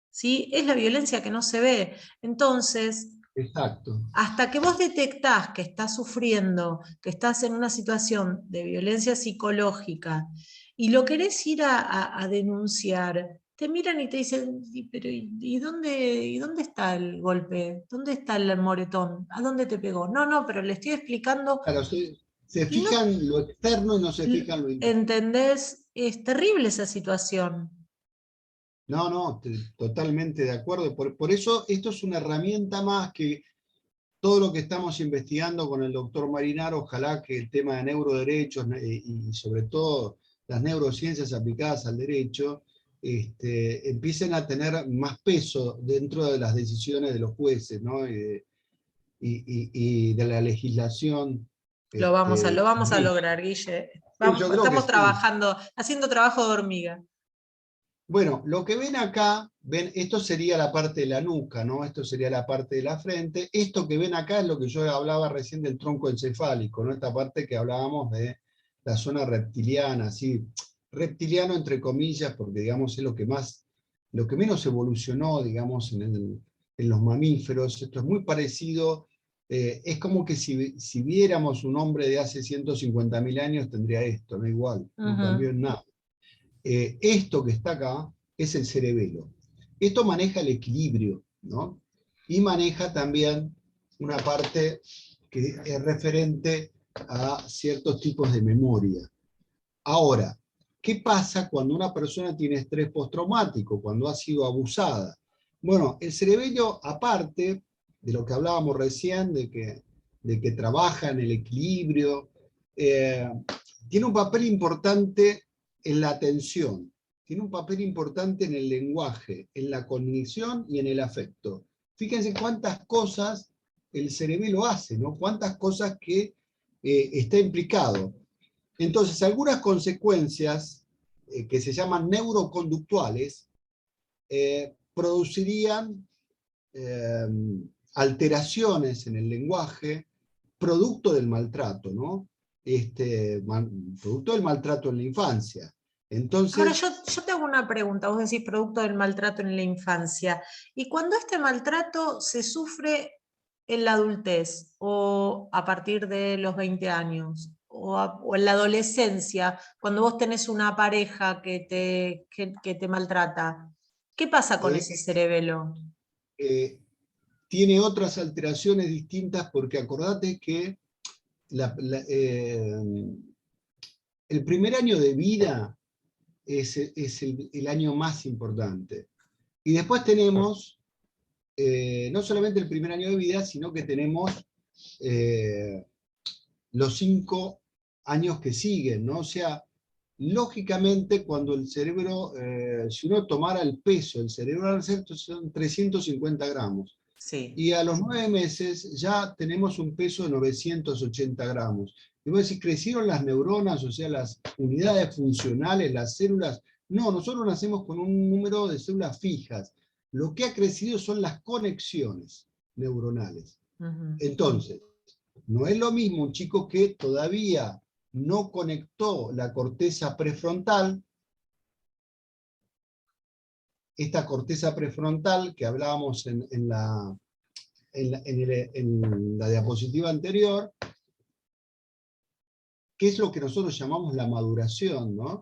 ¿sí? Es la violencia que no se ve. Entonces, Exacto. hasta que vos detectás que estás sufriendo, que estás en una situación de violencia psicológica y lo querés ir a denunciar, te miran y te dicen, pero ¿y dónde está el golpe? ¿Dónde está el moretón? ¿A dónde te pegó? No, no, pero le estoy explicando Claro, se y no, fijan lo externo y no se fijan lo interno. ¿entendés? Es terrible esa situación. No, no, totalmente de acuerdo. Por eso esto es una herramienta más que todo lo que estamos investigando con el doctor Marinar, ojalá que el tema de neuroderechos y sobre todo las neurociencias aplicadas al derecho empiecen a tener más peso dentro de las decisiones de los jueces, ¿no? Y de la legislación. Lo vamos a Civil. lograr, Guille. Sí, yo creo que Estamos sí. trabajando, haciendo trabajo de hormiga. Bueno, lo que ven acá, esto sería la parte de la nuca, ¿no? Esto sería la parte de la frente. Esto que ven acá es lo que yo hablaba recién del tronco encefálico, ¿no? Esta parte que hablábamos de la zona reptiliana, así, reptiliano entre comillas, porque digamos es lo que menos evolucionó, digamos, en los mamíferos. Esto es muy parecido, es como que si viéramos un hombre de hace 150.000 años tendría esto, no igual, no cambió en nada. Esto que está acá es el cerebelo. Esto maneja el equilibrio, ¿no? Y maneja también una parte que es referente a ciertos tipos de memoria. Ahora, ¿qué pasa cuando una persona tiene estrés postraumático, cuando ha sido abusada? Bueno, el cerebelo, aparte de lo que hablábamos recién, de que trabaja en el equilibrio, tiene un papel importante en la atención, tiene un papel importante en el lenguaje, en la cognición y en el afecto. Fíjense cuántas cosas el cerebelo hace, ¿no? Cuántas cosas que está implicado. Entonces, algunas consecuencias que se llaman neuroconductuales producirían alteraciones en el lenguaje producto del maltrato, ¿no? Producto del maltrato en la infancia. Ahora Entonces, yo te hago una pregunta, vos decís producto del maltrato en la infancia, y cuando este maltrato se sufre en la adultez o a partir de los 20 años o en la adolescencia, cuando vos tenés una pareja que te maltrata, ¿qué pasa con eh, ese cerebelo? eh, tiene otras alteraciones distintas porque acordate que la, la, el primer año de vida es el año más importante. Y después tenemos no solamente el primer año de vida, sino que tenemos eh, los 5 años que siguen, ¿no? O sea, lógicamente cuando el cerebro, si uno tomara el peso del cerebro, son 350 gramos. Sí. Y a los 9 meses ya tenemos un peso de 980 gramos. Y vos decís, ¿crecieron las neuronas, o sea, las unidades funcionales, las células? No, nosotros nacemos con un número de células fijas. Lo que ha crecido son las conexiones neuronales. Entonces, no es lo mismo un chico que todavía no conectó la corteza prefrontal, esta corteza prefrontal que hablábamos en la diapositiva anterior, qué es lo que nosotros llamamos la maduración, ¿no?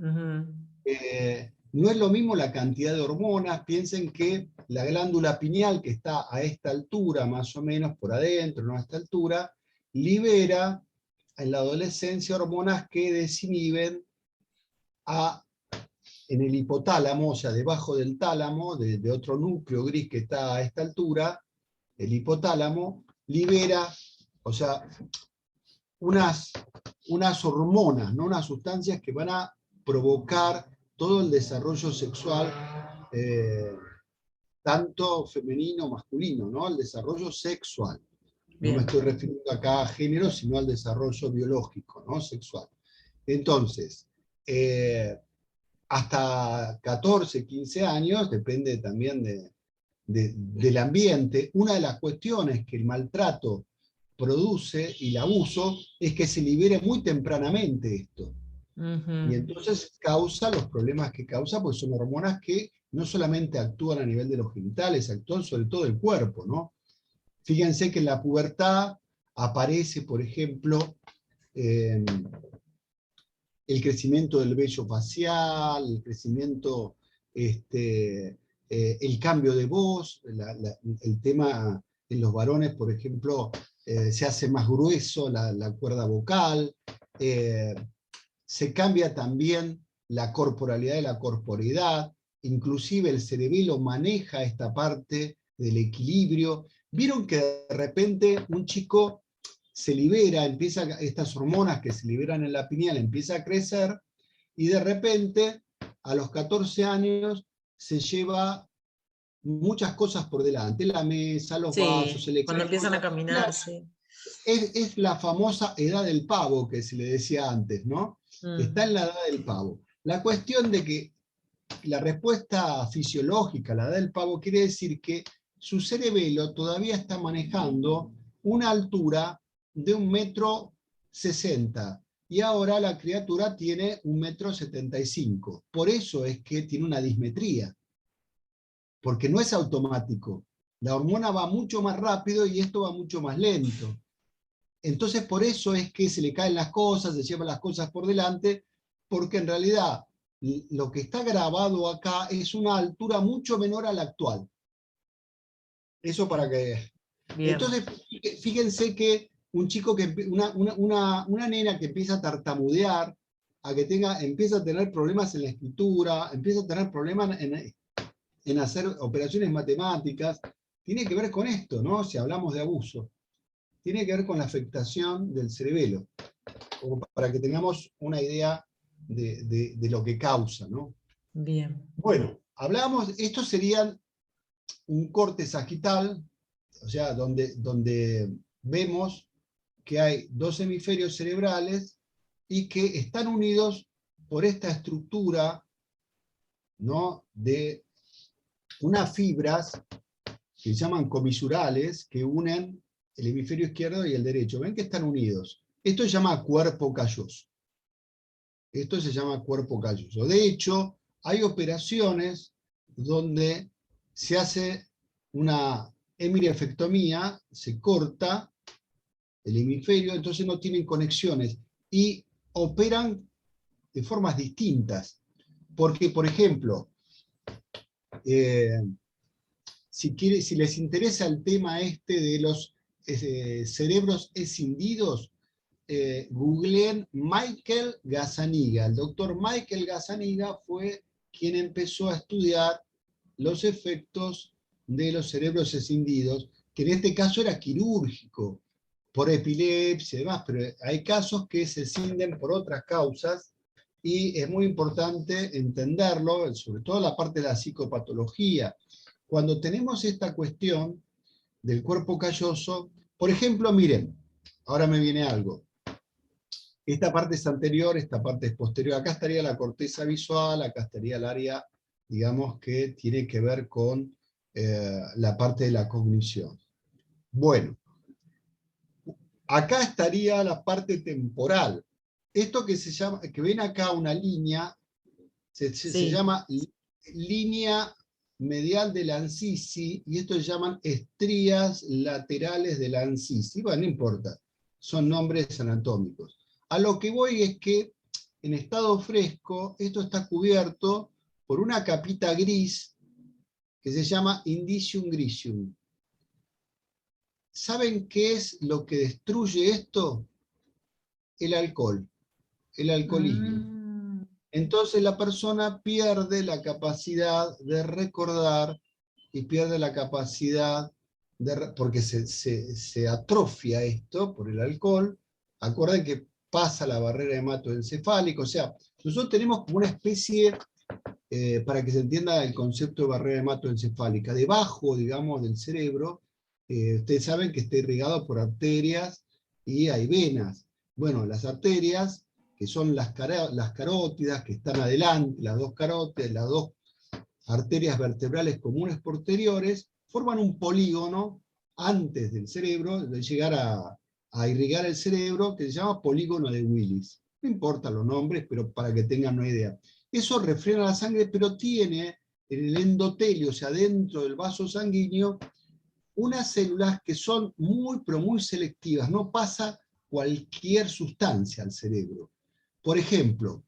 No es lo mismo la cantidad de hormonas. Piensen que la glándula pineal, que está a esta altura, más o menos, por adentro, no a esta altura, libera en la adolescencia hormonas que desinhiben en el hipotálamo, o sea, debajo del tálamo, de otro núcleo gris que está a esta altura, el hipotálamo libera, o sea, unas hormonas, ¿no? Unas sustancias que van a provocar todo el desarrollo sexual, tanto femenino como masculino, ¿no? El desarrollo sexual. Bien. No me estoy refiriendo acá a género, sino al desarrollo biológico, ¿no? Sexual. Entonces, hasta 14, 15 años, depende también del ambiente. Una de las cuestiones que el maltrato produce y el abuso es que se libere muy tempranamente esto. Y entonces causa los problemas que causa, pues son hormonas que no solamente actúan a nivel de los genitales, actúan sobre todo el cuerpo, ¿no? Fíjense que en la pubertad aparece, por ejemplo, el crecimiento del vello facial, el crecimiento, el cambio de voz, el tema en los varones, por ejemplo, se hace más grueso la cuerda vocal, se cambia también la corporalidad de la corporeidad, inclusive el cerebelo maneja esta parte del equilibrio. Vieron que de repente un chico se libera, estas hormonas que se liberan en la pineal empieza a crecer, y de repente a los 14 años se lleva muchas cosas por delante, la mesa, los vasos, cuando empiezan a caminar, sí. Es la famosa edad del pavo que se le decía antes, ¿no? Está en la edad del pavo. La cuestión de que la respuesta fisiológica a la edad del pavo quiere decir que su cerebelo todavía está manejando una altura de 1,60 m, y ahora la criatura tiene 1,75 m. Por eso es que tiene una dismetría, porque no es automático. La hormona va mucho más rápido y esto va mucho más lento. Entonces por eso es que se le caen las cosas, se llevan las cosas por delante, porque en realidad lo que está grabado acá es una altura mucho menor a la actual. Eso para que... Bien. Entonces fíjense que un chico una nena que empieza a tartamudear, empieza a tener problemas en la escritura, empieza a tener problemas en hacer operaciones matemáticas, tiene que ver con esto, ¿no? Si hablamos de abuso. Tiene que ver con la afectación del cerebelo, como para que tengamos una idea de lo que causa, ¿no? Bien. Bueno, esto sería un corte sagital, o sea, donde vemos que hay dos hemisferios cerebrales y que están unidos por esta estructura, ¿no? De unas fibras que se llaman comisurales, que unen el hemisferio izquierdo y el derecho. Ven que están unidos. Esto se llama cuerpo calloso. Esto se llama cuerpo calloso. De hecho, hay operaciones donde se hace una hemirefectomía, se corta el hemisferio, entonces no tienen conexiones y operan de formas distintas. Porque, por ejemplo, si les interesa el tema de los cerebros escindidos, googleen Michael Gazzaniga. El doctor Michael Gazzaniga fue quien empezó a estudiar los efectos de los cerebros escindidos, que en este caso era quirúrgico, por epilepsia y demás, pero hay casos que se escinden por otras causas, y es muy importante entenderlo, sobre todo la parte de la psicopatología. Cuando tenemos esta cuestión del cuerpo calloso, por ejemplo, miren, ahora me viene algo. Esta parte es anterior, esta parte es posterior. Acá estaría la corteza visual, acá estaría el área, digamos, que tiene que ver con la parte de la cognición. Bueno, acá estaría la parte temporal. Esto que ven acá una línea, se llama línea medial de Lancisi, y esto se llaman estrías laterales de Lancisi. Bueno, no importa, son nombres anatómicos. A lo que voy es que en estado fresco esto está cubierto por una capita gris que se llama indicium grisium. ¿Saben qué es lo que destruye esto? El alcohol, el alcoholismo. Entonces la persona pierde la capacidad de recordar y pierde la capacidad porque se atrofia esto por el alcohol. Acuerden que pasa la barrera hematoencefálica, o sea, nosotros tenemos como una especie, para que se entienda el concepto de barrera hematoencefálica, debajo, digamos, del cerebro, ustedes saben que está irrigado por arterias y hay venas. Bueno, las arterias, que son las carótidas, que están adelante, las dos carótidas, las dos arterias vertebrales comunes posteriores, forman un polígono antes del cerebro, de llegar a irrigar el cerebro, que se llama polígono de Willis. No importa los nombres, pero para que tengan una idea. Eso refrena la sangre, pero tiene en el endotelio, o sea, dentro del vaso sanguíneo, unas células que son muy, pero muy selectivas. No pasa cualquier sustancia al cerebro. Por ejemplo,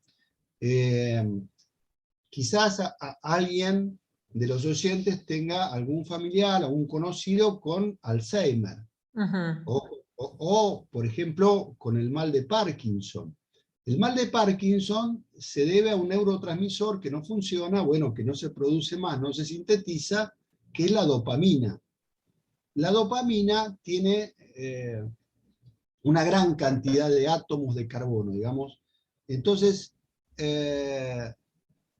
quizás alguien de los oyentes tenga algún familiar, algún conocido con Alzheimer. O, por ejemplo, con el mal de Parkinson. El mal de Parkinson se debe a un neurotransmisor que no funciona, bueno, que no se produce más, no se sintetiza, que es la dopamina. La dopamina tiene una gran cantidad de átomos de carbono, digamos. Entonces,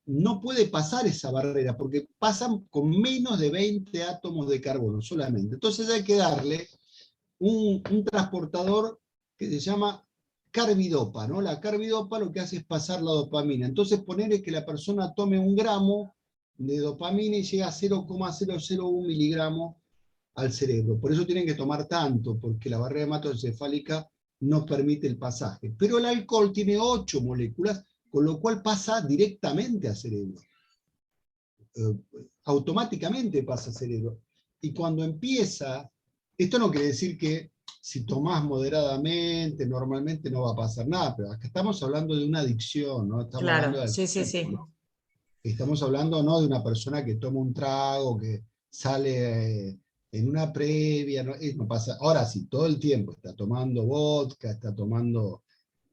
no puede pasar esa barrera, porque pasan con menos de 20 átomos de carbono solamente. Entonces hay que darle un transportador que se llama carbidopa, ¿no? La carbidopa lo que hace es pasar la dopamina. Entonces ponerle que la persona tome 1 gramo de dopamina y llega a 0,001 miligramos al cerebro. Por eso tienen que tomar tanto, porque la barrera hematoencefálica no permite el pasaje. Pero el alcohol tiene 8 moléculas, con lo cual pasa directamente al cerebro. Automáticamente pasa al cerebro. Y cuando empieza, esto no quiere decir que si tomás moderadamente, normalmente no va a pasar nada, pero acá estamos hablando de una adicción, ¿no? Estamos hablando Claro, del sí. ¿no? Estamos hablando no de una persona que toma un trago, que sale en una previa, no pasa. Ahora sí, todo el tiempo está tomando vodka, está tomando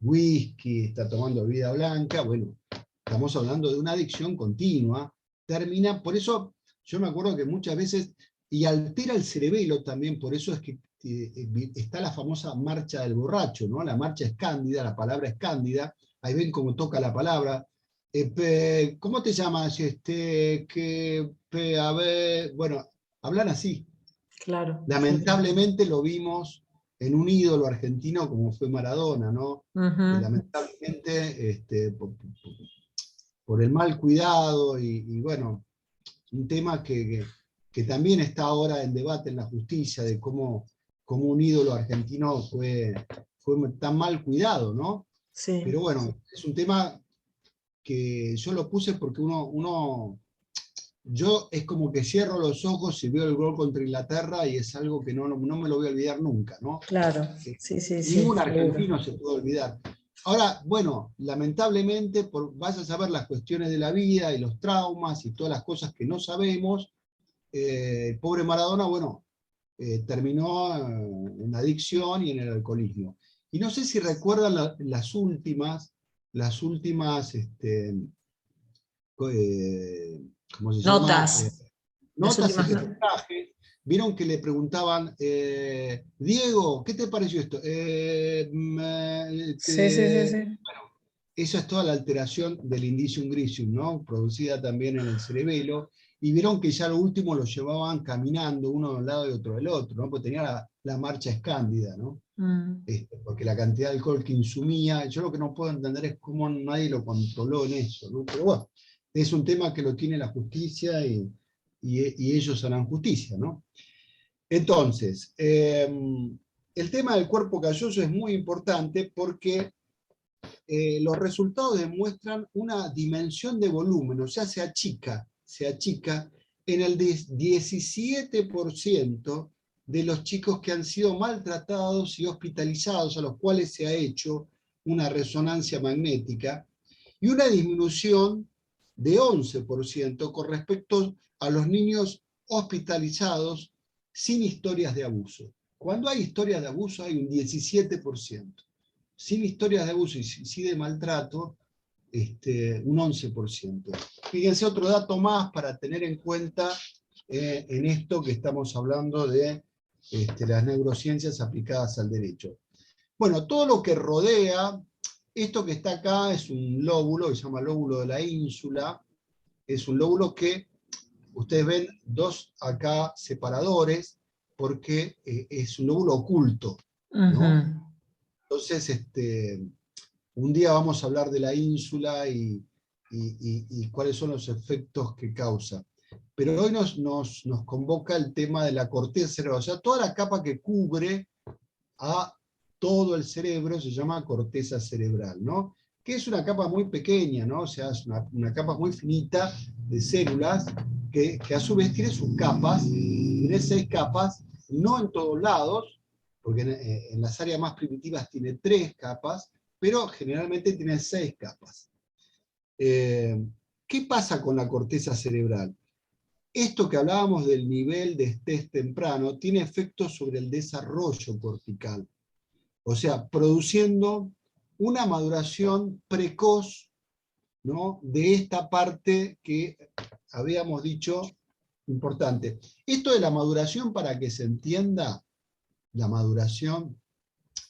whisky, está tomando bebida blanca, bueno, estamos hablando de una adicción continua, termina, por eso yo me acuerdo que muchas veces, y altera el cerebelo también, por eso es que está la famosa marcha del borracho, ¿no? La marcha es cándida, la palabra es cándida, ahí ven cómo toca la palabra. ¿Cómo te llamas? A ver, bueno, hablan así. Claro. Lamentablemente lo vimos en un ídolo argentino como fue Maradona, ¿no? Lamentablemente, por el mal cuidado y bueno, un tema que también está ahora en debate en la justicia de cómo un ídolo argentino fue tan mal cuidado, ¿no? Sí. Pero bueno, es un tema que yo lo puse porque yo es como que cierro los ojos y veo el gol contra Inglaterra y es algo que no me lo voy a olvidar nunca, ¿no? Claro, sí. Ningún argentino se puede olvidar. Ahora, bueno, lamentablemente, vas a saber las cuestiones de la vida y los traumas y todas las cosas que no sabemos, el pobre Maradona, bueno, terminó en adicción y en el alcoholismo. Y no sé si recuerdan las últimas, ¿cómo se llama? Notas y reportajes. Vieron que le preguntaban, Diego, ¿qué te pareció esto? Sí. Bueno, esa es toda la alteración del indicium grisium, ¿no? Producida también en el cerebelo, y vieron que ya lo último lo llevaban caminando uno de un lado y otro del otro, ¿no? Porque tenía la marcha escándida, ¿no? Porque la cantidad de alcohol que insumía, yo lo que no puedo entender es cómo nadie lo controló en eso, ¿no? Pero bueno, es un tema que lo tiene la justicia y ellos harán justicia, ¿no? Entonces, el tema del cuerpo calloso es muy importante porque los resultados demuestran una dimensión de volumen, o sea, se achica, en el 17% de los chicos que han sido maltratados y hospitalizados, a los cuales se ha hecho una resonancia magnética, y una disminución de 11% con respecto a los niños hospitalizados sin historias de abuso. Cuando hay historias de abuso hay un 17%. Sin historias de abuso y sí de maltrato, un 11%. Fíjense otro dato más para tener en cuenta en esto que estamos hablando de las neurociencias aplicadas al derecho. Bueno, todo lo que rodea, esto que está acá es un lóbulo, que se llama lóbulo de la ínsula, es un lóbulo que ustedes ven dos acá separadores, porque es un lóbulo oculto, ¿no? Entonces, un día vamos a hablar de la ínsula y cuáles son los efectos que causa. Pero hoy nos convoca el tema de la corteza cerebral, o sea, toda la capa que cubre a todo el cerebro se llama corteza cerebral, ¿no? Que es una capa muy pequeña, ¿no? O sea, es una capa muy finita de células que a su vez tiene sus capas, tiene 6 capas, no en todos lados, porque en las áreas más primitivas tiene 3 capas, pero generalmente tiene 6 capas. ¿Qué pasa con la corteza cerebral? Esto que hablábamos del nivel de estrés temprano tiene efectos sobre el desarrollo cortical. O sea, produciendo una maduración precoz, ¿no?, de esta parte que habíamos dicho importante. Esto de la maduración, para que se entienda, la maduración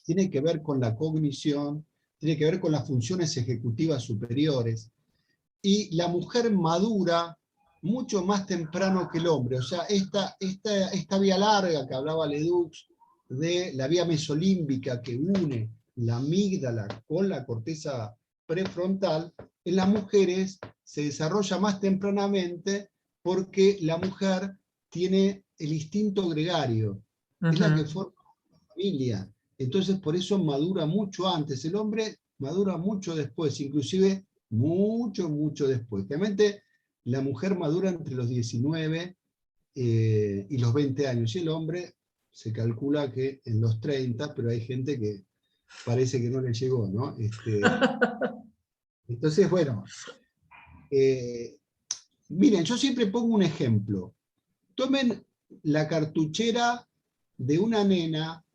tiene que ver con la cognición, tiene que ver con las funciones ejecutivas superiores, y la mujer madura mucho más temprano que el hombre. O sea, esta vía larga que hablaba Ledoux, de la vía mesolímbica que une la amígdala con la corteza prefrontal, en las mujeres se desarrolla más tempranamente porque la mujer tiene el instinto gregario, es la que forma la familia. Entonces por eso madura mucho antes. El hombre madura mucho después, inclusive mucho después. Realmente la mujer madura entre los 19 y los 20 años, y el hombre se calcula que en los 30, pero hay gente que parece que no le llegó, ¿no? Entonces, bueno, miren, yo siempre pongo un ejemplo. Tomen la cartuchera de una nena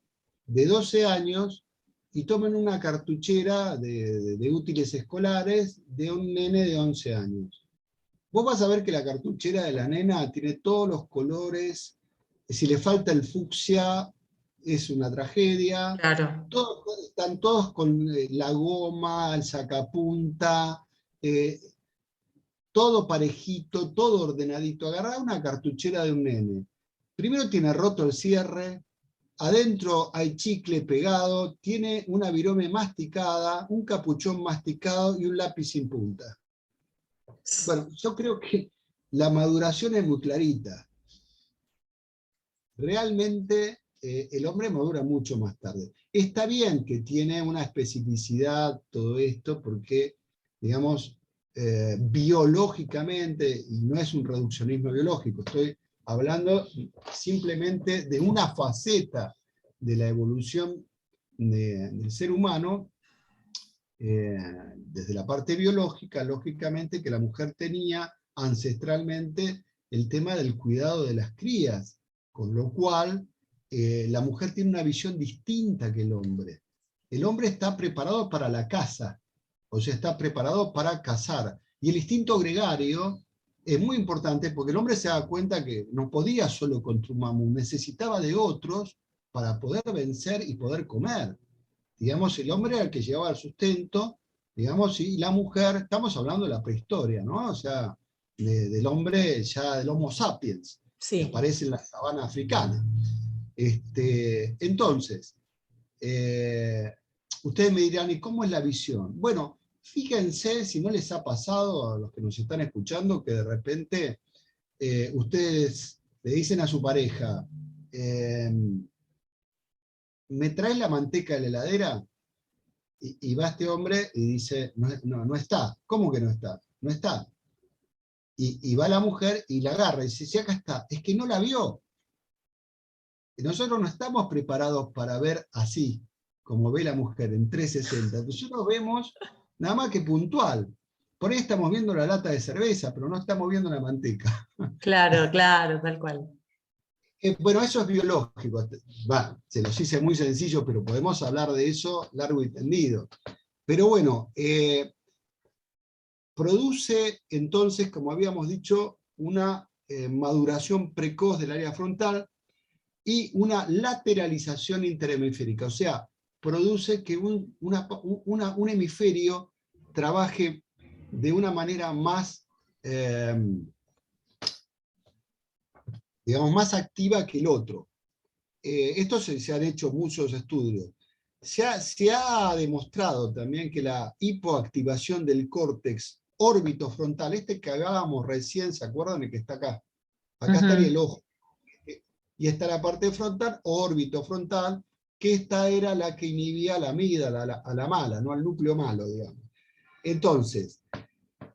de 12 años y tomen una cartuchera de útiles escolares de un nene de 11 años. Vos vas a ver que la cartuchera de la nena tiene todos los colores, si le falta el fucsia es una tragedia, Claro. están todos con la goma, el sacapunta, todo parejito, todo ordenadito. Agarrá una cartuchera de un nene. Primero tiene roto el cierre, adentro hay chicle pegado, tiene una virome masticada, un capuchón masticado y un lápiz sin punta. Bueno, yo creo que la maduración es muy clarita. Realmente el hombre madura mucho más tarde. Está bien que tiene una especificidad todo esto, porque, digamos, biológicamente, y no es un reduccionismo biológico, estoy hablando simplemente de una faceta de la evolución del ser humano, desde la parte biológica, lógicamente que la mujer tenía ancestralmente el tema del cuidado de las crías, con lo cual la mujer tiene una visión distinta que el hombre. El hombre está preparado para la caza, o sea, está preparado para cazar. Y el instinto gregario es muy importante porque el hombre se da cuenta que no podía solo contra un mamut, necesitaba de otros para poder vencer y poder comer. Digamos, el hombre era el que llevaba el sustento, digamos, y la mujer, estamos hablando de la prehistoria, ¿no? O sea, del hombre ya del Homo sapiens, que Sí. aparece en la sabana africana. Entonces, ustedes me dirán, ¿y cómo es la visión? Bueno, fíjense si no les ha pasado a los que nos están escuchando que de repente ustedes le dicen a su pareja, ¿me traes la manteca de la heladera? Y va este hombre y dice, no está. ¿Cómo que no está? No está. y va la mujer y la agarra y dice, sí, acá está, es que no la vio. Nosotros no estamos preparados para ver así, como ve la mujer, en 360. Nosotros vemos nada más que puntual. Por ahí estamos viendo la lata de cerveza, pero no estamos viendo la manteca. Claro, claro, tal cual. Bueno, eso es biológico. Se los hice muy sencillo, pero podemos hablar de eso largo y tendido. Pero bueno, produce entonces, como habíamos dicho, una maduración precoz del área frontal y una lateralización interhemisférica, o sea, produce que un hemisferio trabaje de una manera más, digamos, más activa que el otro. Esto se han hecho muchos estudios. Se ha demostrado también que la hipoactivación del córtex órbitofrontal, este que hablábamos recién, ¿se acuerdan? El que está acá. Acá estaría el ojo. Y está la parte frontal, órbitofrontal, que esta era la que inhibía la amígdala, a la mala, no al núcleo malo, digamos. Entonces,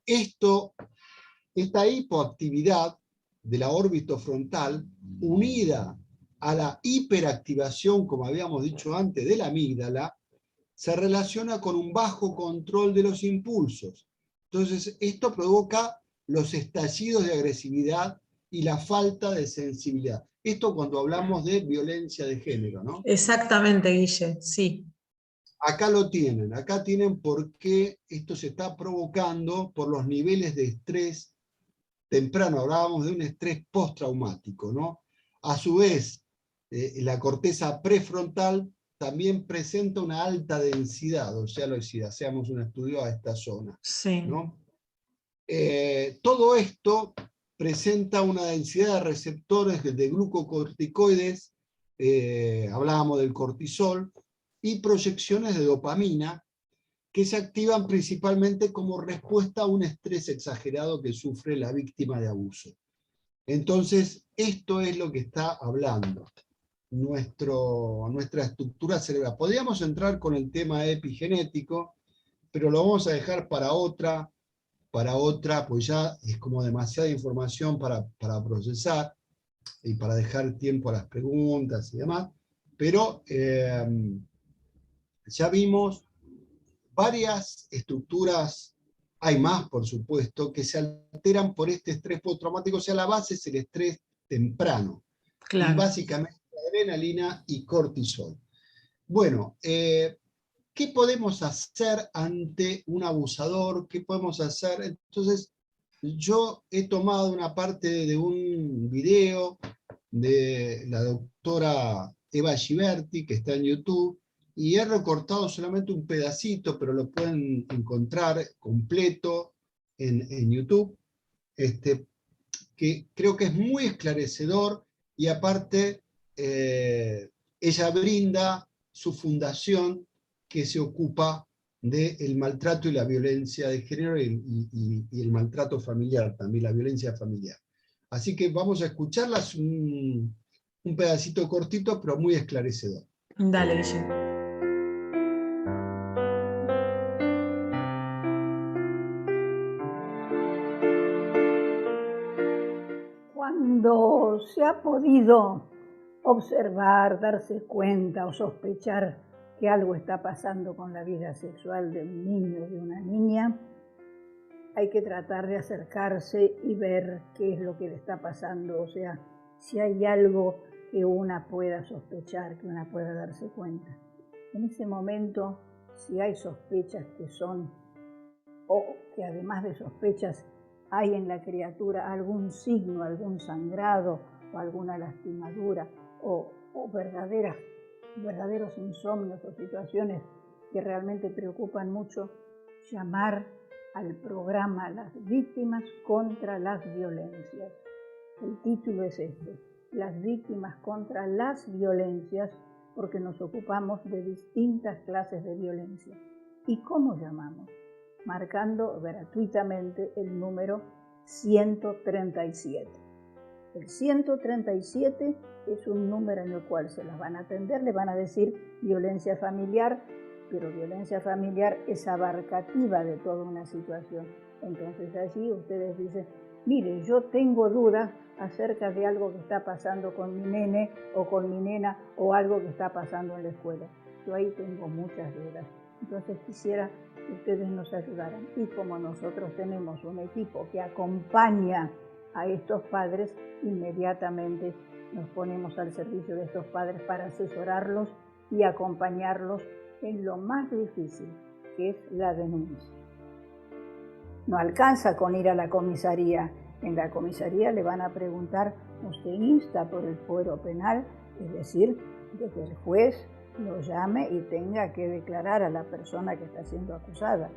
esta hipoactividad de la órbitofrontal, unida a la hiperactivación, como habíamos dicho antes, de la amígdala, se relaciona con un bajo control de los impulsos. Entonces, esto provoca los estallidos de agresividad y la falta de sensibilidad. Esto cuando hablamos de violencia de género, ¿no? Exactamente, Guille, sí. Acá lo tienen, acá tienen por qué esto se está provocando por los niveles de estrés temprano, hablábamos de un estrés postraumático, ¿no? A su vez, la corteza prefrontal también presenta una alta densidad, o sea, si hacemos un estudio a esta zona, Sí. ¿no? Todo esto presenta una densidad de receptores de glucocorticoides, hablábamos del cortisol, y proyecciones de dopamina, que se activan principalmente como respuesta a un estrés exagerado que sufre la víctima de abuso. Entonces, esto es lo que está hablando nuestra estructura cerebral. Podríamos entrar con el tema epigenético, pero lo vamos a dejar para otra, pues ya es como demasiada información para procesar y para dejar tiempo a las preguntas y demás, pero ya vimos varias estructuras, hay más por supuesto, que se alteran por este estrés postraumático, o sea, la base es el estrés temprano, y Claro. básicamente adrenalina y cortisol. Bueno, ¿qué podemos hacer ante un abusador? ¿Qué podemos hacer? Entonces, yo he tomado una parte de un video de la doctora Eva Giberti, que está en YouTube, y he recortado solamente un pedacito, pero lo pueden encontrar completo en YouTube, que creo que es muy esclarecedor, y aparte ella brinda su fundación que se ocupa del maltrato y la violencia de género y el maltrato familiar, también la violencia familiar. Así que vamos a escucharlas un pedacito cortito, pero muy esclarecedor. Dale, Guille. Cuando se ha podido observar, darse cuenta o sospechar que algo está pasando con la vida sexual de un niño o de una niña, hay que tratar de acercarse y ver qué es lo que le está pasando, o sea, si hay algo que una pueda sospechar, que una pueda darse cuenta. En ese momento, si hay sospechas que son, o que además de sospechas hay en la criatura algún signo, algún sangrado o alguna lastimadura o verdaderos insomnios o situaciones que realmente preocupan mucho, llamar al programa Las Víctimas contra las Violencias. El título es este, Las Víctimas contra las Violencias, porque nos ocupamos de distintas clases de violencia. ¿Y cómo llamamos? Marcando gratuitamente el número 137. El 137 es un número en el cual se las van a atender, le van a decir violencia familiar, pero violencia familiar es abarcativa de toda una situación. Entonces allí ustedes dicen, mire, yo tengo dudas acerca de algo que está pasando con mi nene o con mi nena o algo que está pasando en la escuela. Yo ahí tengo muchas dudas. Entonces quisiera que ustedes nos ayudaran. Y como nosotros tenemos un equipo que acompaña a estos padres, inmediatamente nos ponemos al servicio de estos padres para asesorarlos y acompañarlos en lo más difícil, que es la denuncia. No alcanza con ir a la comisaría. En la comisaría le van a preguntar, ¿usted insta por el fuero penal? Es decir, de que el juez lo llame y tenga que declarar a la persona que está siendo acusada.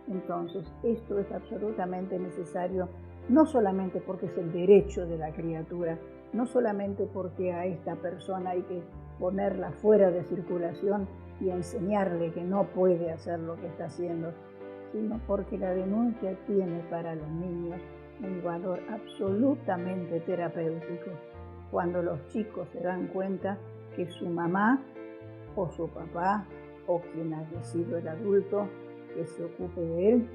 Entonces, esto es absolutamente necesario, no solamente porque es el derecho de la criatura, no solamente porque a esta persona hay que ponerla fuera de circulación y enseñarle que no puede hacer lo que está haciendo, sino porque la denuncia tiene para los niños un valor absolutamente terapéutico. Cuando los chicos se dan cuenta que su mamá o su papá o quien haya sido el adulto que se ocupe de él,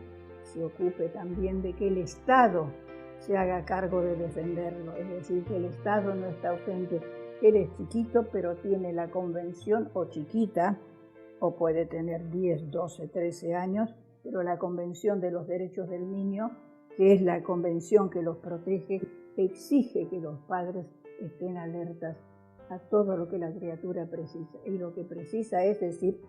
se ocupe también de que el Estado se haga cargo de defenderlo, es decir, que el Estado no está ausente. Él es chiquito, pero tiene la convención, o chiquita, o puede tener 10, 12, 13 años, pero la Convención de los Derechos del Niño, que es la convención que los protege, exige que los padres estén alertas a todo lo que la criatura precisa. Y lo que precisa es decir,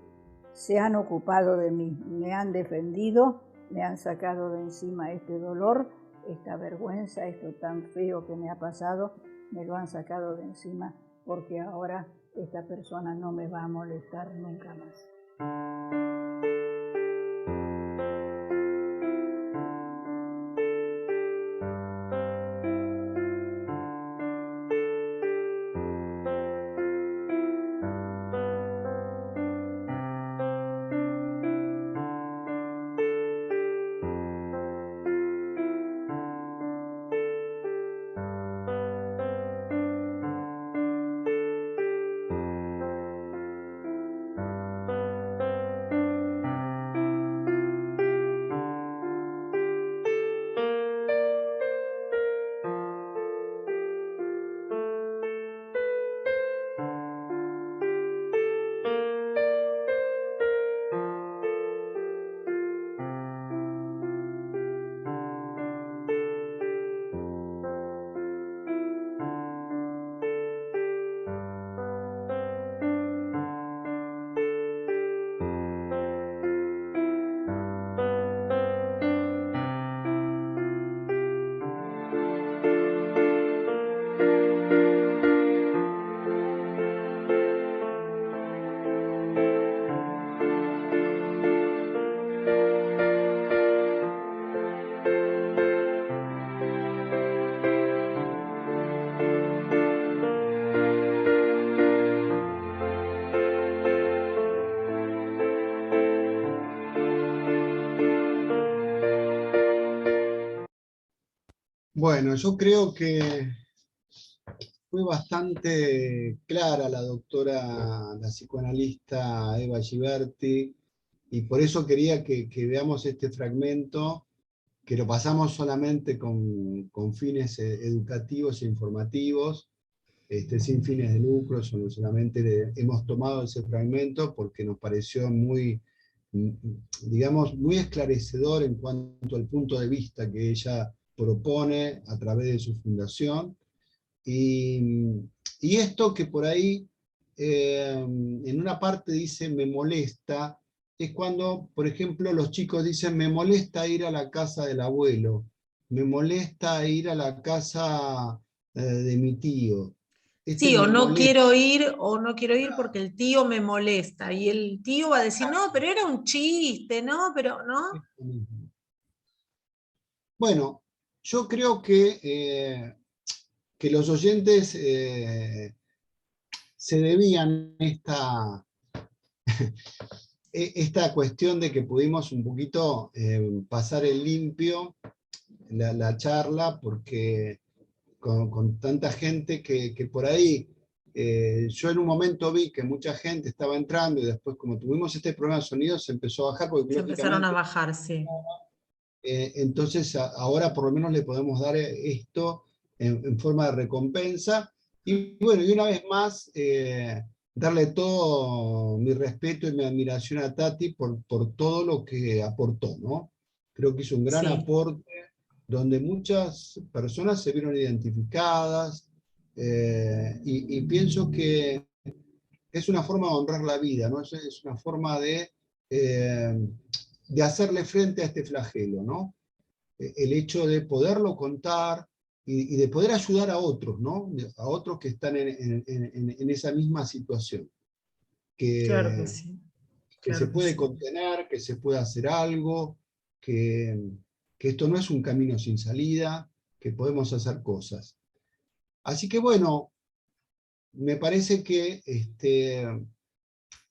se han ocupado de mí, me han defendido, me han sacado de encima este dolor, esta vergüenza, esto tan feo que me ha pasado, me lo han sacado de encima porque ahora esta persona no me va a molestar nunca más. Bueno, yo creo que fue bastante clara la doctora, la psicoanalista Eva Giberti, y por eso quería que veamos este fragmento, que lo pasamos solamente con fines educativos e informativos, sin fines de lucro, solamente hemos tomado ese fragmento porque nos pareció muy, digamos, muy esclarecedor en cuanto al punto de vista que ella propone a través de su fundación. Y esto que por ahí, en una parte dice me molesta, es cuando, por ejemplo, los chicos dicen me molesta ir a la casa del abuelo, me molesta ir a la casa de mi tío. Sí, o no molesta. quiero ir, o no quiero ir porque el tío me molesta. Y el tío va a decir, no, pero era un chiste, no, pero no. Bueno, yo creo que los oyentes se debían esta cuestión de que pudimos un poquito pasar en limpio la charla, porque con tanta gente que por ahí, yo en un momento vi que mucha gente estaba entrando y después como tuvimos este problema de sonido se empezó a bajar, porque Se empezaron a lógicamente bajar, sí. Entonces ahora por lo menos le podemos dar esto en forma de recompensa. Y bueno, y una vez más, darle todo mi respeto y mi admiración a Tati por todo lo que aportó, ¿no? Creo que hizo un gran Sí, aporte, donde muchas personas se vieron identificadas, y pienso que es una forma de honrar la vida, ¿no? Es una forma de hacerle frente a este flagelo, ¿no? El hecho de poderlo contar y de poder ayudar a otros, ¿no? A otros que están en esa misma situación, claro que que, sí, que se claro que puede sí. contener, que se puede hacer algo, que, que esto no es un camino sin salida, que podemos hacer cosas. Así que bueno, me parece que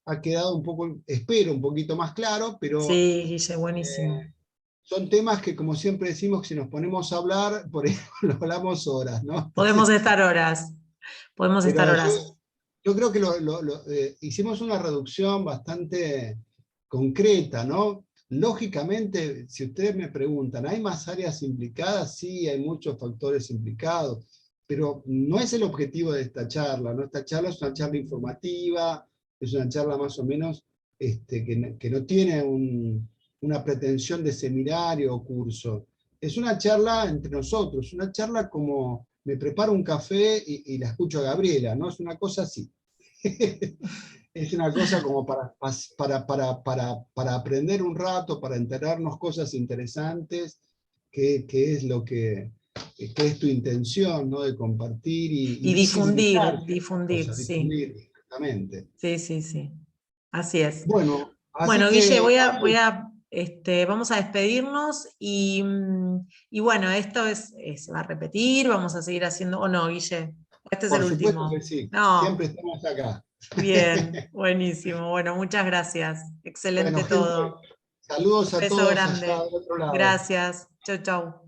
ha quedado un poco, espero, un poquito más claro, pero Sí, Guille, buenísimo. son temas que, como siempre decimos, que si nos ponemos a hablar, por ejemplo, hablamos horas, ¿no? Podemos Entonces, estar horas, podemos estar pero horas. yo creo que hicimos una reducción bastante concreta, ¿no? Lógicamente, si ustedes me preguntan, ¿hay más áreas implicadas? Sí, hay muchos factores implicados, pero no es el objetivo de esta charla, ¿no? Esta charla es una charla informativa, es una charla más o menos que no tiene una pretensión de seminario o curso. Es una charla entre nosotros, una charla como me preparo un café y la escucho a Gabriela, ¿no? Es una cosa así. Es una cosa como para aprender un rato, para enterarnos cosas interesantes, que es lo que es tu intención, ¿no? De compartir y Y visibilizar ciertas difundir, cosas, sí. difundir, exactamente. Sí, sí, sí. Así es. Bueno, así Bueno, Guille, que vamos a despedirnos y bueno, esto se va a repetir, vamos a seguir haciendo, o no, Guille, este es el por supuesto que último. sí, siempre No, estamos acá. bien, buenísimo. Bueno, muchas gracias. Bueno, Excelente gente, todo. saludos a Beso todos allá grande. del otro lado. Gracias. Chau, chau.